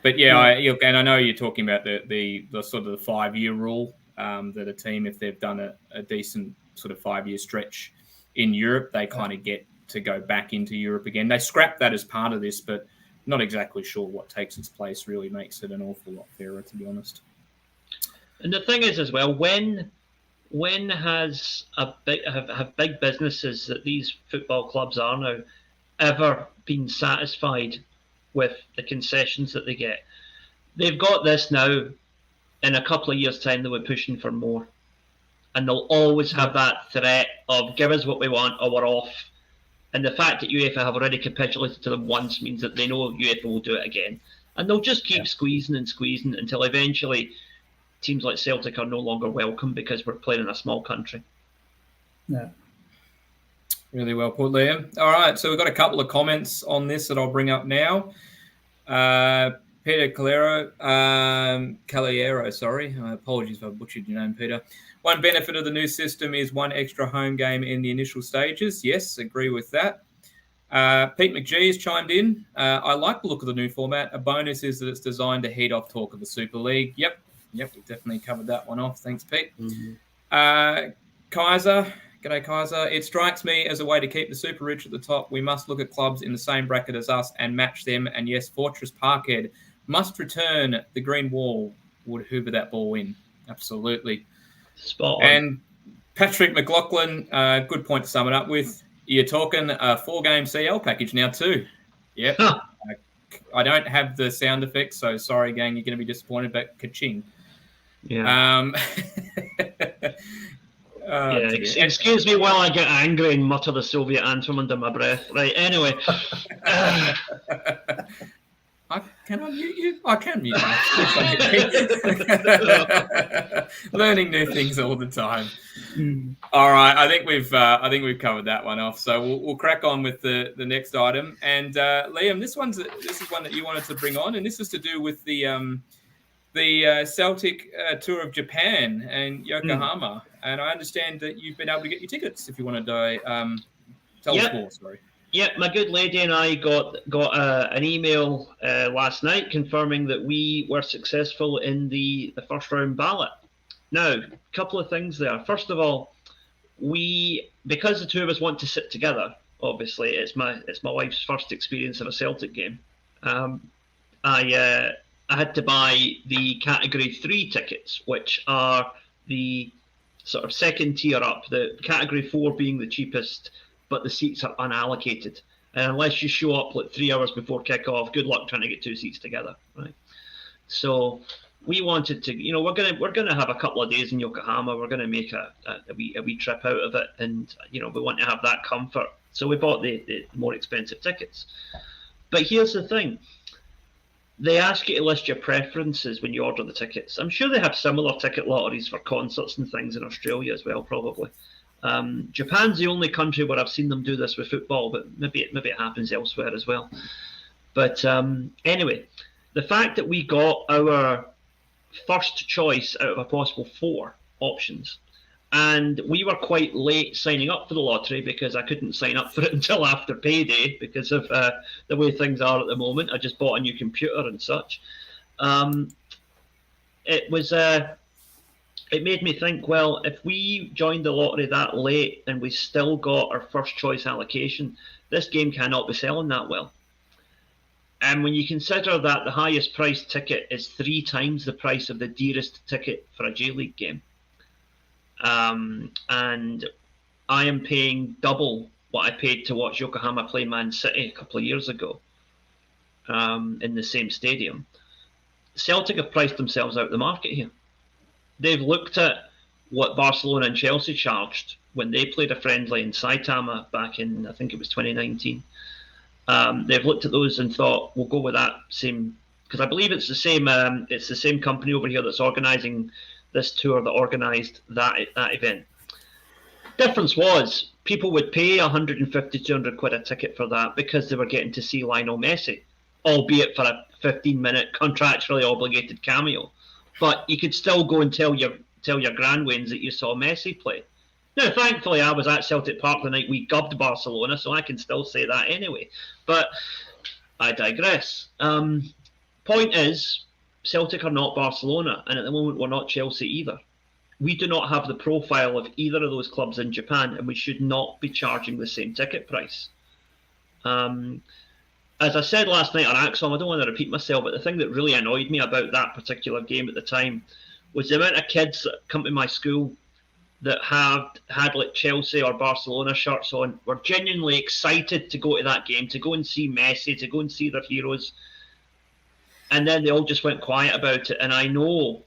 But and I know you're talking about the sort of the 5-year rule, that a team, if they've done a decent sort of 5-year stretch in Europe, they kind of get to go back into Europe again. They scrapped that as part of this, but not exactly sure what takes its place really makes it an awful lot fairer, to be honest. And the thing is as well, when has have big businesses that these football clubs are now ever been satisfied with the concessions that they get? They've got this now. In a couple of years' time, they were pushing for more. And they'll always have that threat of, give us what we want or we're off. And the fact that UEFA have already capitulated to them once means that they know UEFA will do it again. And they'll just keep squeezing and squeezing until eventually teams like Celtic are no longer welcome because we're playing in a small country. Yeah. Really well put, Liam. All right, so we've got a couple of comments on this that I'll bring up now. Peter Caliero, sorry. Apologies if I butchered your name, Peter. One benefit of the new system is one extra home game in the initial stages. Yes, agree with that. Pete McGee has chimed in. I like the look of the new format. A bonus is that it's designed to head off talk of the Super League. Yep, we've definitely covered that one off. Thanks, Pete. Mm-hmm. Kaiser. G'day, Kaiser. It strikes me as a way to keep the super rich at the top. We must look at clubs in the same bracket as us and match them. And yes, Fortress Parkhead must return. The green wall would hoover that ball in. Absolutely. Spot on. And Patrick McLaughlin, good point to sum it up with. You're talking a 4-game CL package now too. Yep. Huh. I don't have the sound effects, so sorry, gang. You're going to be disappointed, but ka-ching. Yeah. Excuse me while I get angry and mutter the Soviet anthem under my breath. Right, anyway. Can I mute you? I can mute you. Learning new things all the time. All right, I think we've covered that one off. So we'll crack on with the next item. And Liam, this is one that you wanted to bring on, and this is to do with the Celtic tour of Japan and Yokohama. And I understand that you've been able to get your tickets if you want to tell us more. Sorry. Yeah, my good lady and I got an email last night confirming that we were successful in the first round ballot. Now, a couple of things there. First of all, because the two of us want to sit together, obviously, it's my wife's first experience of a Celtic game. I had to buy the Category 3 tickets, which are the sort of second tier up, the Category 4 being the cheapest, but the seats are unallocated. And unless you show up like 3 hours before kick-off, good luck trying to get 2 seats together, right? So we wanted to, we're gonna have a couple of days in Yokohama. We're gonna make a wee trip out of it, and we want to have that comfort. So we bought the more expensive tickets. But here's the thing. They ask you to list your preferences when you order the tickets. I'm sure they have similar ticket lotteries for concerts and things in Australia as well, probably. Japan's the only country where I've seen them do this with football, but maybe it happens elsewhere as well. But anyway, the fact that we got our first choice out of a possible 4 options, and we were quite late signing up for the lottery because I couldn't sign up for it until after payday because of the way things are at the moment. I just bought a new computer and such. It made me think, well, if we joined the lottery that late and we still got our first choice allocation, this game cannot be selling that well. And when you consider that the highest priced ticket is 3 times the price of the dearest ticket for a J-League game, and I am paying double what I paid to watch Yokohama play Man City a couple of years ago in the same stadium, Celtic have priced themselves out of the market here. They've looked at what Barcelona and Chelsea charged when they played a friendly in Saitama back in, I think it was 2019. They've looked at those and thought, we'll go with that same, because I believe it's the same company over here that's organising this tour that organised that event. Difference was people would pay 150, 200 quid a ticket for that because they were getting to see Lionel Messi, albeit for a 15-minute contractually obligated cameo. But you could still go and tell your grandwains that you saw Messi play. Now, thankfully, I was at Celtic Park the night we gubbed Barcelona, so I can still say that anyway. But I digress. Point is, Celtic are not Barcelona, and at the moment we're not Chelsea either. We do not have the profile of either of those clubs in Japan, and we should not be charging the same ticket price. As I said last night on Axom, I don't want to repeat myself, but the thing that really annoyed me about that particular game at the time was the amount of kids that come to my school that had like Chelsea or Barcelona shirts on, were genuinely excited to go to that game, to go and see Messi, to go and see their heroes. And then they all just went quiet about it. And I know,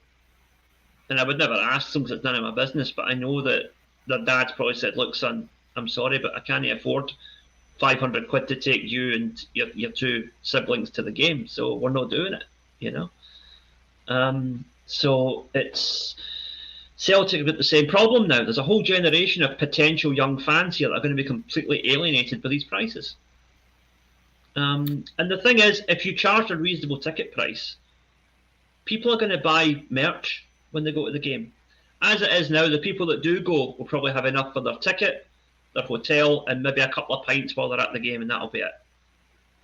and I would never ask them because it's none of my business, but I know that their dads probably said, look, son, I'm sorry, but I can't afford 500 quid to take you and your two siblings to the game. So we're not doing it, you know? So it's Celtic have got the same problem now. There's a whole generation of potential young fans here that are going to be completely alienated by these prices. And the thing is, if you charge a reasonable ticket price, people are going to buy merch when they go to the game. As it is now, the people that do go will probably have enough for their ticket, their hotel, and maybe a couple of pints while they're at the game, and that'll be it.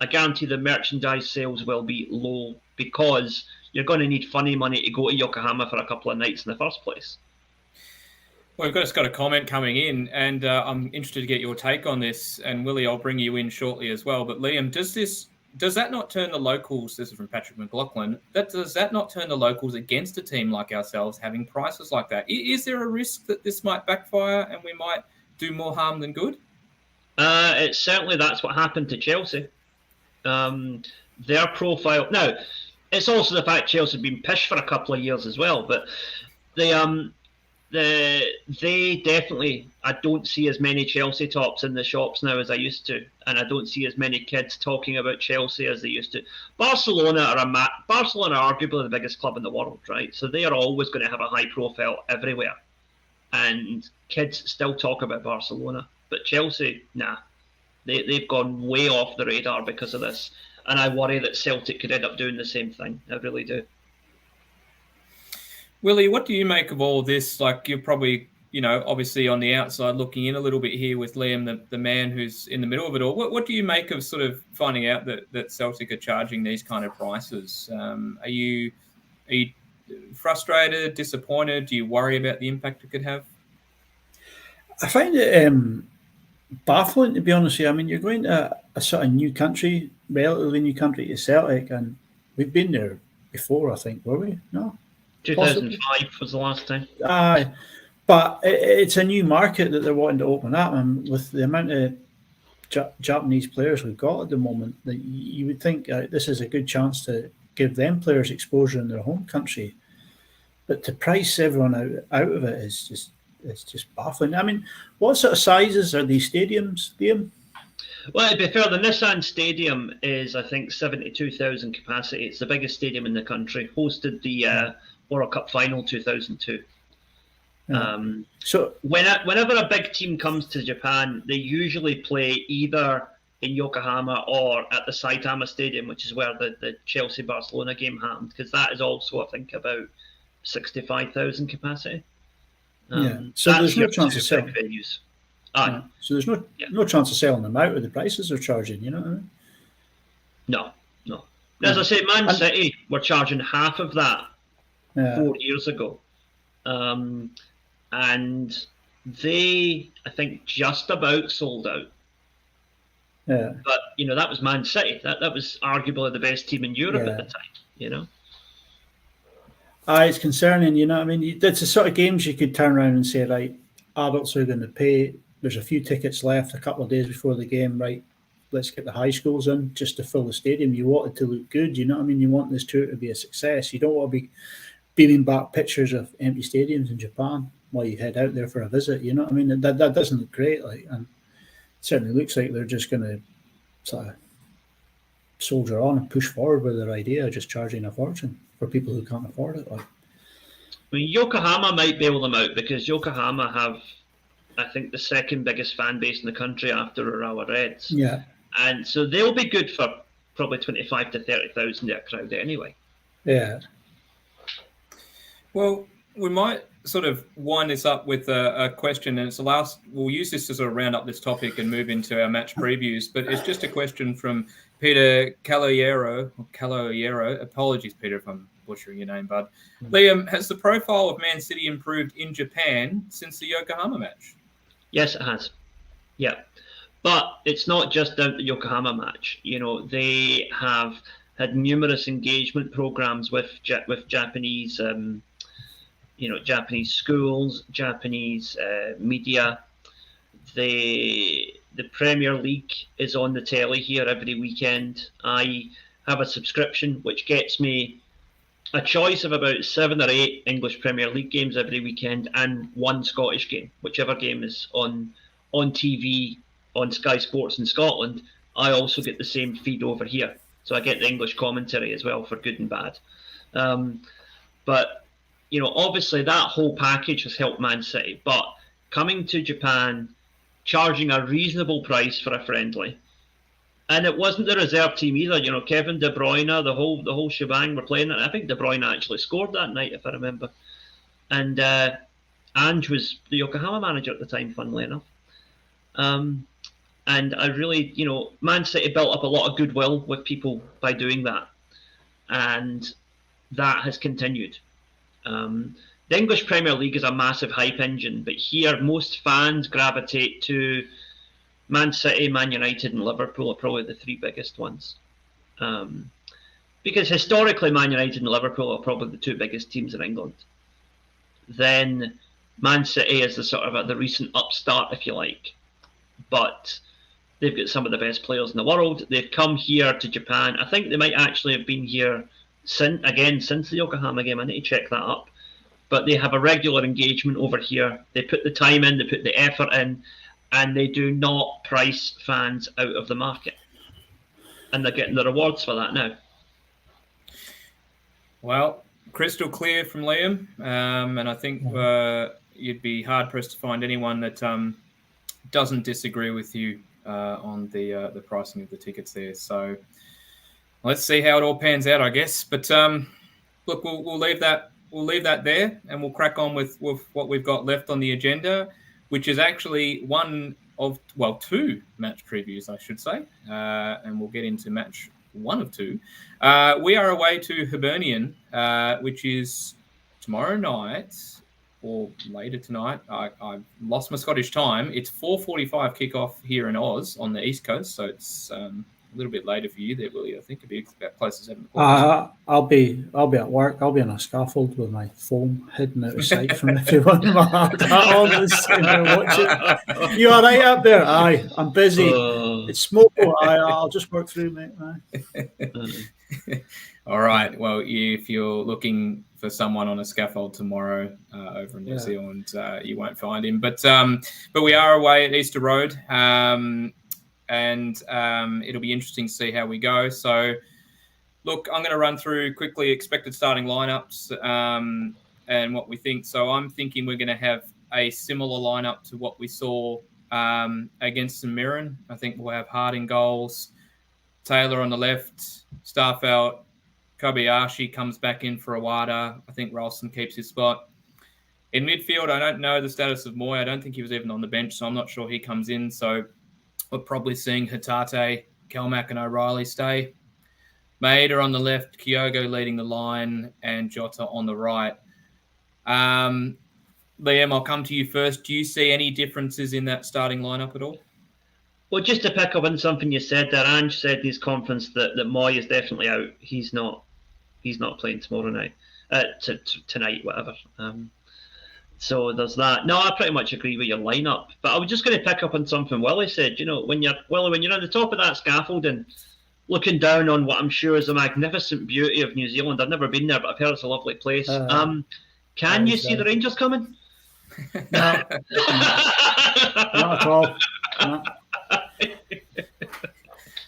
I guarantee the merchandise sales will be low because you're going to need funny money to go to Yokohama for a couple of nights in the first place. Well, we've just got a comment coming in, and I'm interested to get your take on this. And Willie, I'll bring you in shortly as well. But Liam, does that not turn the locals? This is from Patrick McLaughlin. Does that not turn the locals against a team like ourselves having prices like that? Is there a risk that this might backfire and we might do more harm than good? It's certainly that's what happened to Chelsea. Their profile now. It's also the fact Chelsea have been pished for a couple of years as well, but they definitely, I don't see as many Chelsea tops in the shops now as I used to, and I don't see as many kids talking about Chelsea as they used to. Barcelona are arguably the biggest club in the world, right? So they are always going to have a high profile everywhere, and kids still talk about Barcelona, but Chelsea, nah, they've gone way off the radar because of this. And I worry that Celtic could end up doing the same thing. I really do. Willie, what do you make of all this? Like, you're probably, obviously on the outside looking in a little bit here with Liam, the man who's in the middle of it all. What do you make of sort of finding out that Celtic are charging these kind of prices? Are you frustrated, disappointed? Do you worry about the impact it could have? I find it baffling, to be honest with you. I mean, you're going to a sort of new country, relatively new country to Celtic, and we've been there before, I think, were we? No? 2005 possibly was the last time. But it's a new market that they're wanting to open up, and with the amount of Japanese players we've got at the moment, that you would think this is a good chance to give them players exposure in their home country. But to price everyone out of it is just baffling. I mean, what sort of sizes are these stadiums, Liam? Well, to be fair, the Nissan Stadium is, I think, 72,000 capacity. It's the biggest stadium in the country. Hosted the World Cup final 2002. So whenever a big team comes to Japan, they usually play either in Yokohama or at the Saitama Stadium, which is where the Chelsea-Barcelona game happened, because that is also, I think, about 65,000 capacity. So there's no chance of selling venues. So there's no chance of selling them out with the prices they're charging, you know what I mean? No. As I say, Man City were charging half of that 4 years ago. And they, I think, just about sold out. Yeah. But, that was Man City. That was arguably the best team in Europe at the time, It's concerning, you know what I mean? It's the sort of games you could turn around and say, right, adults are going to pay. There's a few tickets left a couple of days before the game, right? Let's get the high schools in just to fill the stadium. You want it to look good, you know what I mean? You want this tour to be a success. You don't want to be beaming back pictures of empty stadiums in Japan while you head out there for a visit, you know what I mean? That doesn't look great, and it certainly looks like they're just going to sort of soldier on and push forward with their idea of just charging a fortune for people who can't afford it. I mean, Yokohama might bail them out because Yokohama have I think, the second biggest fan base in the country after Urawa Reds. Yeah. And so they'll be good for probably 25 to 30,000 at a crowd anyway. Yeah. Well, we might sort of wind this up with a question, and it's the last. We'll use this to sort of round up this topic and move into our match previews. But it's just a question from Peter Caloyero. Apologies, Peter, if I'm butchering your name, bud. Liam, has the profile of Man City improved in Japan since the Yokohama match? Yes, it has. Yeah. But it's not just down to the Yokohama match. You know, they have had numerous engagement programs with Japanese, Japanese schools, Japanese media. The Premier League is on the telly here every weekend. I have a subscription which gets me a choice of about 7 or 8 English Premier League games every weekend and one Scottish game, whichever game is on TV on Sky Sports in Scotland. I also get the same feed over here. So I get the English commentary as well for good and bad. But, obviously that whole package has helped Man City. But coming to Japan, charging a reasonable price for a friendly. And it wasn't the reserve team either. Kevin De Bruyne, the whole shebang were playing it. I think De Bruyne actually scored that night, if I remember. And Ange was the Yokohama manager at the time, funnily enough. And I really, Man City built up a lot of goodwill with people by doing that. And that has continued. The English Premier League is a massive hype engine, but here most fans gravitate to Man City, Man United and Liverpool are probably the 3 biggest ones. Because historically Man United and Liverpool are probably the 2 biggest teams in England. Then Man City is the sort of the recent upstart, if you like. But they've got some of the best players in the world. They've come here to Japan. I think they might actually have been here since the Yokohama game. I need to check that up. But they have a regular engagement over here. They put the time in, they put the effort in, and they do not price fans out of the market. And they're getting the rewards for that now. Well, crystal clear from Liam. And I think you'd be hard-pressed to find anyone that doesn't disagree with you on the pricing of the tickets there. So let's see how it all pans out, I guess. But look, we'll leave that there, and we'll crack on with what we've got left on the agenda, which is actually 2 match previews, I should say, and we'll get into match 1 of 2. We are away to Hibernian, which is tomorrow night. Or later tonight. I've lost my Scottish time. It's 4:45 kickoff here in Oz on the East Coast, so it's a little bit later for you there, Willie. I think it'll be about close to 7 o'clock. I'll be at work. I'll be on a scaffold with my phone hidden out of sight from everyone. You all right up there? Aye, I'm busy. It's smoke. I'll just work through, mate. All right. Well, if you're looking for someone on a scaffold tomorrow over in New Zealand, you won't find him. But we are away at Easter Road, and it'll be interesting to see how we go. So, look, I'm going to run through quickly expected starting lineups and what we think. So I'm thinking we're going to have a similar lineup to what we saw against the Mirren. I think we'll have Hart in goals, Taylor on the left, Starfelt, Kobayashi comes back in for Iwata. I think Ralston keeps his spot. In midfield, I don't know the status of Moy. I don't think he was even on the bench, so I'm not sure he comes in. So we're probably seeing Hatate, Kelmack and O'Reilly stay. Maeda on the left, Kyogo leading the line, and Jota on the right. Liam, I'll come to you first. Do you see any differences in that starting lineup at all? Well, just to pick up on something you said there, Ange said in his conference that Moy is definitely out. He's not playing tomorrow night, tonight, whatever. So there's that. No, I pretty much agree with your lineup. But I was just going to pick up on something Willie said. When you're on the top of that scaffold and looking down on what I'm sure is a magnificent beauty of New Zealand. I've never been there, but I've heard it's a lovely place. Can you see the Rangers coming? No, not at all. No.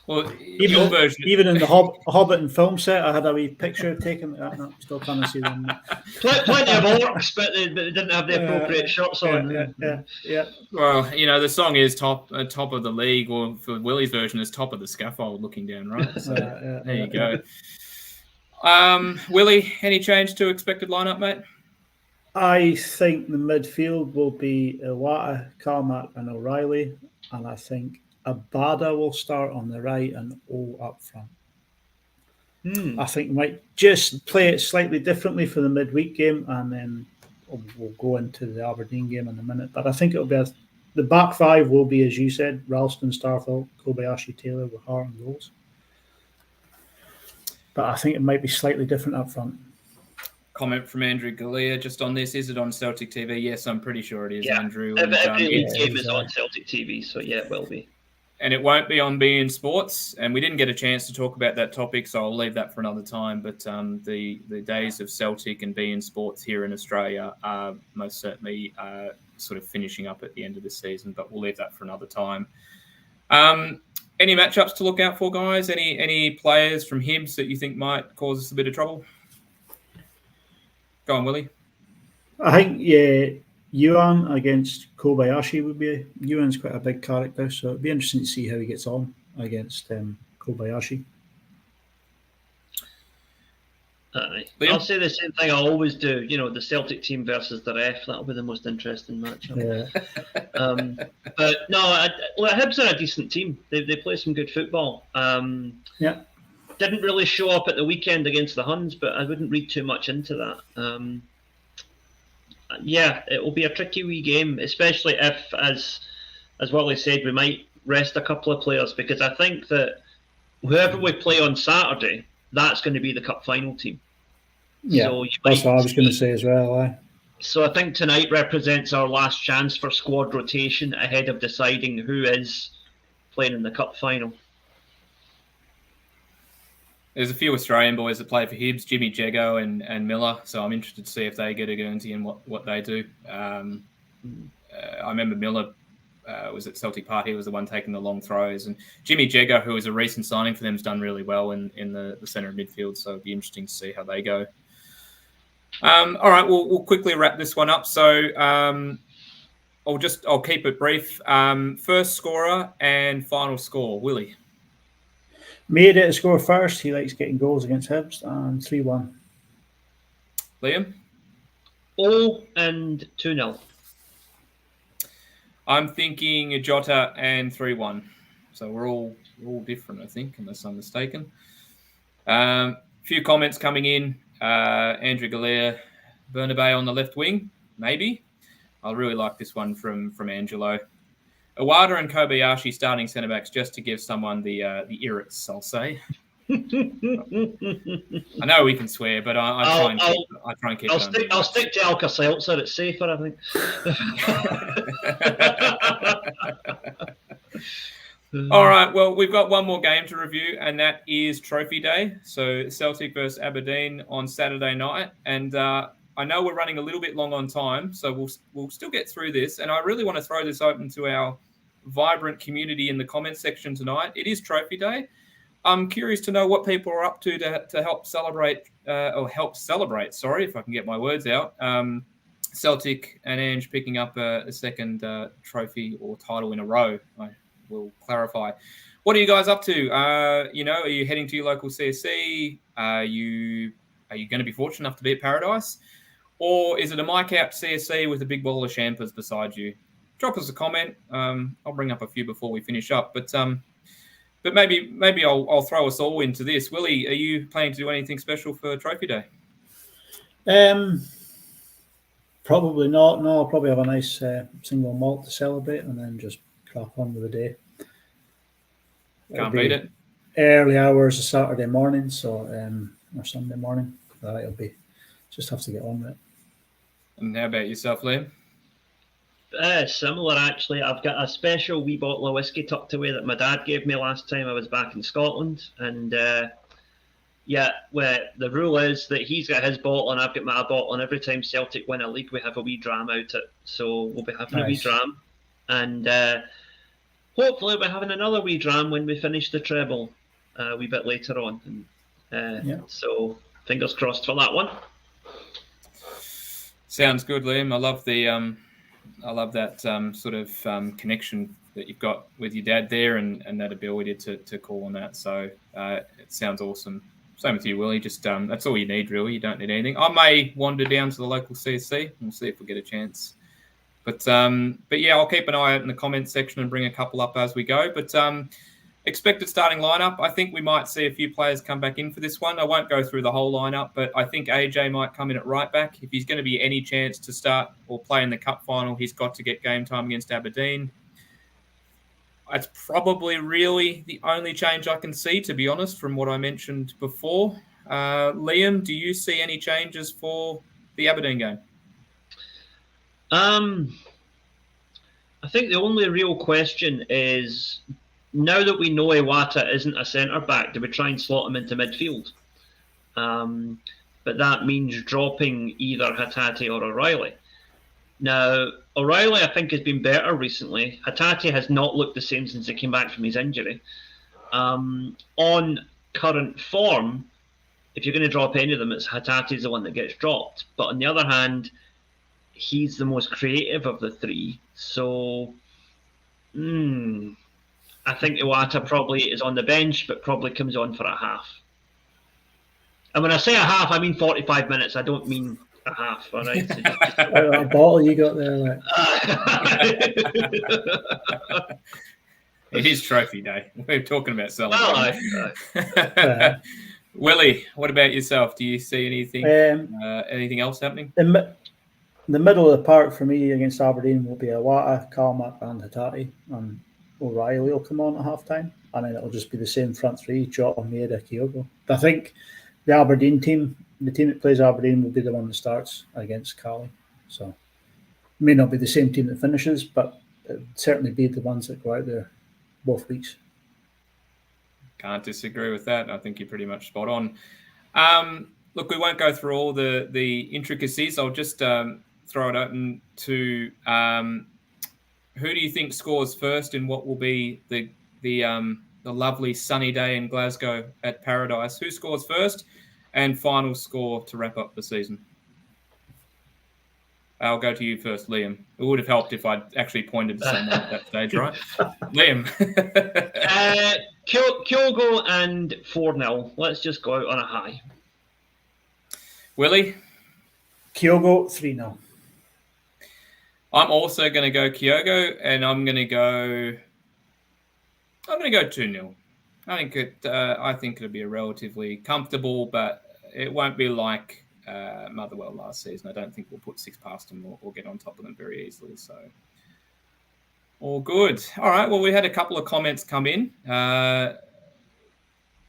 Well, your version, even in the Hobbit and film set, I had a wee picture taken. No, still can't see them. Plenty of orcs, but they didn't have the appropriate shirts on. Yeah. Well, the song is top of the league, or for Willie's version, is top of the scaffold, looking down, right? So there you go. Willie, any change to expected lineup, mate? I think the midfield will be Iwata, Carmack, and O'Reilly, and I think Abada will start on the right and O up front. I think we might just play it slightly differently for the midweek game, and then we'll go into the Aberdeen game in a minute. But I think it'll be the back five will be, as you said, Ralston, Starfelt, Kobayashi, Taylor with Hart and goals. But I think it might be slightly different up front. Comment from Andrew Galea just on this. Is it on Celtic TV? Yes, I'm pretty sure it is, Andrew. Every game is on Celtic TV, so yeah, it will be. And it won't be on beIN Sports. And we didn't get a chance to talk about that topic, so I'll leave that for another time. But the days of Celtic and beIN Sports here in Australia are most certainly sort of finishing up at the end of the season, but we'll leave that for another time. Any matchups to look out for, guys? Any players from Hibs that you think might cause us a bit of trouble? Go on, Willie. I think, Yuan against Kobayashi would be. Yuan's quite a big character, so it'd be interesting to see how he gets on against Kobayashi. I'll say the same thing I always do. The Celtic team versus the ref. That'll be the most interesting matchup. Yeah. But no, Hibs are a decent team. They play some good football. Didn't really show up at the weekend against the Huns, but I wouldn't read too much into that. It will be a tricky wee game, especially if, as Willie said, we might rest a couple of players, because I think that whoever we play on Saturday, that's going to be the cup final team. Yeah, so that's what I was going to say as well. So I think tonight represents our last chance for squad rotation ahead of deciding who is playing in the cup final. There's a few Australian boys that play for Hibs, Jimmy Jego and Miller, so I'm interested to see if they get a Guernsey and what they do. I remember Miller was at Celtic Park. He was the one taking the long throws. And Jimmy Jego, who was a recent signing for them, has done really well in the centre of midfield, so it'll be interesting to see how they go. All right, we'll quickly wrap this one up. So I'll keep it brief. First scorer and final score, Willie. Made it to score first. He likes getting goals against Hibs, and 3-1. Liam? 0 and 2-0. I'm thinking Jota and 3-1. So we're all different, I think, unless I'm mistaken. Few comments coming in. Andrew Galea, Bernabeu on the left wing, maybe. I really like this one from Angelo. Iwata and Kobayashi starting centre backs, just to give someone the irrits, I'll say. I know we can swear, but I try and keep. I'll stick to Alka-Seltzer. It's safer, I think. All right. Well, we've got one more game to review, and that is Trophy Day. So Celtic versus Aberdeen on Saturday night, and I know we're running a little bit long on time, so we'll still get through this. And I really want to throw this open to our vibrant community in the comments section tonight. It is Trophy Day. I'm curious to know what people are up to help celebrate, sorry, if I can get my words out. Celtic and Ange picking up a second trophy or title in a row. I will clarify. What are you guys up to? Are you heading to your local CSC? Are you going to be fortunate enough to be at Paradise? Or is it a mic out CSC with a big bottle of champers beside you? Drop us a comment. I'll bring up a few before we finish up. But maybe I'll throw us all into this. Willie, are you planning to do anything special for Trophy Day? Probably not. No, I'll probably have a nice single malt to celebrate and then just crack on with the day. Can't beat it. Early hours of Saturday morning, or Sunday morning. It'll be just have to get on with it. And how about yourself, Liam? Similar, actually. I've got a special wee bottle of whiskey tucked away that my dad gave me last time I was back in Scotland. And where the rule is that he's got his bottle and I've got my bottle, and every time Celtic win a league, we have a wee dram out it. So we'll be having a wee dram. And hopefully we're having another wee dram when we finish the treble a wee bit later on. So fingers crossed for that one. Sounds good, Liam. I love that sort of connection that you've got with your dad there, and that ability to call on that. So it sounds awesome. Same with you, Willie. Just that's all you need, really. You don't need anything. I may wander down to the local CSC. We'll see if we get a chance. But yeah, I'll keep an eye out in the comments section and bring a couple up as we go. But expected starting lineup, I think we might see a few players come back in for this one. I won't go through the whole lineup, but I think AJ might come in at right back. If he's going to be any chance to start or play in the cup final, he's got to get game time against Aberdeen. That's probably really the only change I can see, to be honest, from what I mentioned before. Liam, do you see any changes for the Aberdeen game? I think the only real question is, now that we know Iwata isn't a centre-back, do we try and slot him into midfield? But that means dropping either Hatate or O'Reilly. Now, O'Reilly, I think, has been better recently. Hatate has not looked the same since he came back from his injury. On current form, if you're going to drop any of them, it's Hatate's the one that gets dropped. But on the other hand, he's the most creative of the three. So, I think Iwata probably is on the bench, but probably comes on for a half. And when I say a half, I mean 45 minutes. I don't mean a half, all right? So just... a bottle you got there, like. It is trophy day. We're talking about celebrating. Well, Willie, what about yourself? Do you see anything anything else happening? The middle of the park for me against Aberdeen will be Iwata, Kalmak and Hatate. And O'Reilly will come on at half-time. And then it'll just be the same front three, Jota, Maeda, Kyogo. But I think the Aberdeen team, the team that plays Aberdeen, will be the one that starts against Cali. So it may not be the same team that finishes, but it would certainly be the ones that go out there both weeks. Can't disagree with that. I think you're pretty much spot on. Look, we won't go through all the intricacies. I'll just throw it open to who do you think scores first in what will be the lovely sunny day in Glasgow at Paradise? Who scores first and final score to wrap up the season? I'll go to you first, Liam. It would have helped if I'd actually pointed to someone at that stage, right? Liam. Kyogo and 4-0. Let's just go out on a high. Willie? Kyogo, 3-0. I'm also going to go Kyogo, and I'm going to go 2-0. I think it'll be a relatively comfortable, but it won't be like Motherwell last season. I don't think we'll put 6 past them or get on top of them very easily. So, all good. All right. Well, we had a couple of comments come in.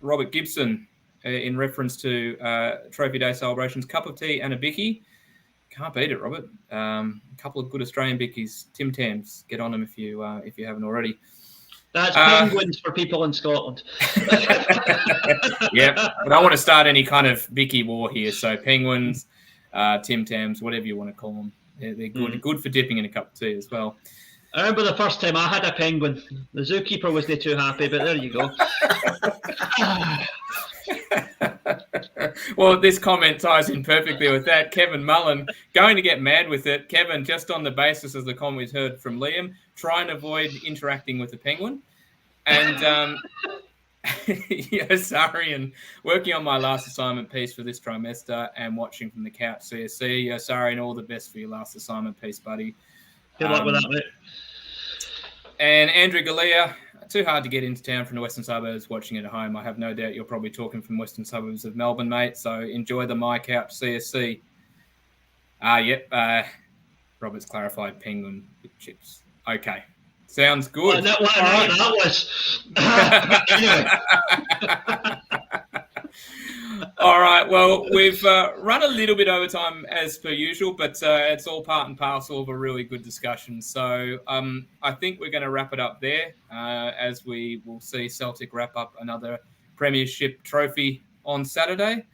Robert Gibson, in reference to Trophy Day celebrations, cup of tea and a bicky. Can't beat it, Robert. A couple of good Australian bickies. Tim Tams, get on them if you haven't already. That's penguins for people in Scotland. Yeah, but I want to start any kind of bicky war here. So penguins, Tim Tams, whatever you want to call them. They're good. Good for dipping in a cup of tea as well. I remember the first time I had a penguin. The zookeeper wasn't too happy, but there you go. Well, this comment ties in perfectly with that. Kevin Mullen, going to get mad with it. Kevin, just on the basis of the comment we heard from Liam, try and avoid interacting with the penguin. And sorry, and working on my last assignment piece for this trimester and watching from the couch CSC. Sorry, and all the best for your last assignment piece, buddy. Good luck with that, mate. And Andrew Galea, too hard to get into town from the western suburbs watching at home. I have no doubt you're probably talking from western suburbs of Melbourne, mate. So enjoy the My Couch CSC. Yep. Robert's clarified penguin with chips. Okay. Sounds good. That was. All right. Well, we've run a little bit over time as per usual, but it's all part and parcel of a really good discussion. So I think we're going to wrap it up there as we will see Celtic wrap up another Premiership trophy on Saturday.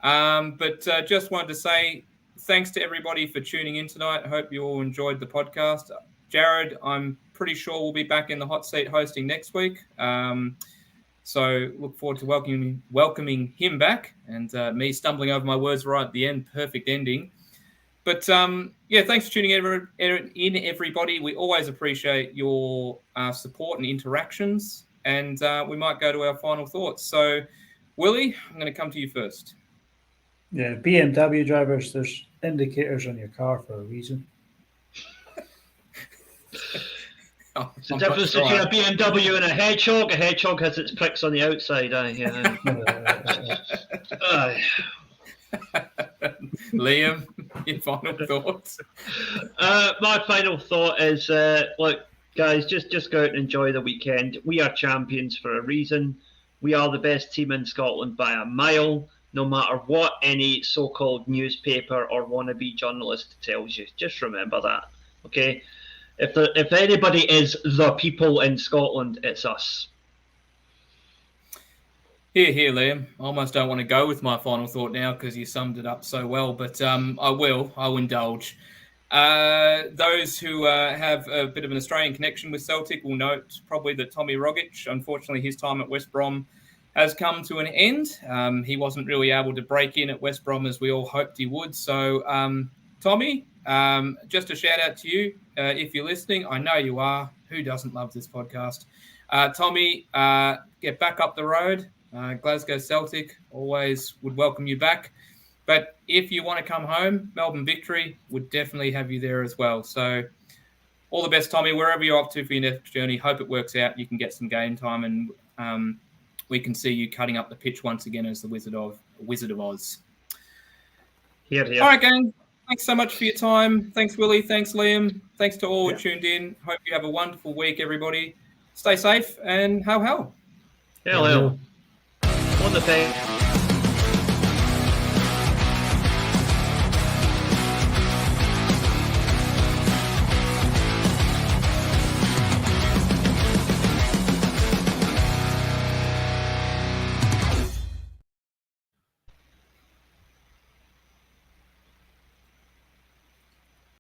But just wanted to say thanks to everybody for tuning in tonight. I hope you all enjoyed the podcast. Jared, I'm pretty sure we'll be back in the hot seat hosting next week. So look forward to welcoming him back, and me stumbling over my words right at the end. Perfect ending. But thanks for tuning in, everybody. We always appreciate your support and interactions, and we might go to our final thoughts. So, Willie, I'm going to come to you first. Yeah, BMW drivers, there's indicators on your car for a reason. It's the difference between a BMW and a hedgehog. A hedgehog has its pricks on the outside. Liam, your final thoughts? My final thought is, look, guys, just go out and enjoy the weekend. We are champions for a reason. We are the best team in Scotland by a mile, no matter what any so-called newspaper or wannabe journalist tells you. Just remember that, okay? If anybody is the people in Scotland, it's us. Here, Liam. I almost don't want to go with my final thought now because you summed it up so well, but I'll indulge. Those who have a bit of an Australian connection with Celtic will note probably that Tommy Rogic, unfortunately, his time at West Brom has come to an end. He wasn't really able to break in at West Brom as we all hoped he would. So, Tommy, just a shout out to you if you're listening. I know you are. Who doesn't love this podcast? Tommy, get back up the road. Glasgow Celtic always would welcome you back. But if you want to come home, Melbourne Victory would definitely have you there as well. So all the best, Tommy, wherever you're off to for your next journey. Hope it works out. You can get some game time, and we can see you cutting up the pitch once again as the Wizard of Oz. Here. All right, gang. Thanks so much for your time. Thanks, Willie. Thanks, Liam. Thanks to all who tuned in. Hope you have a wonderful week, everybody. Stay safe and ho. Hell. On the thing.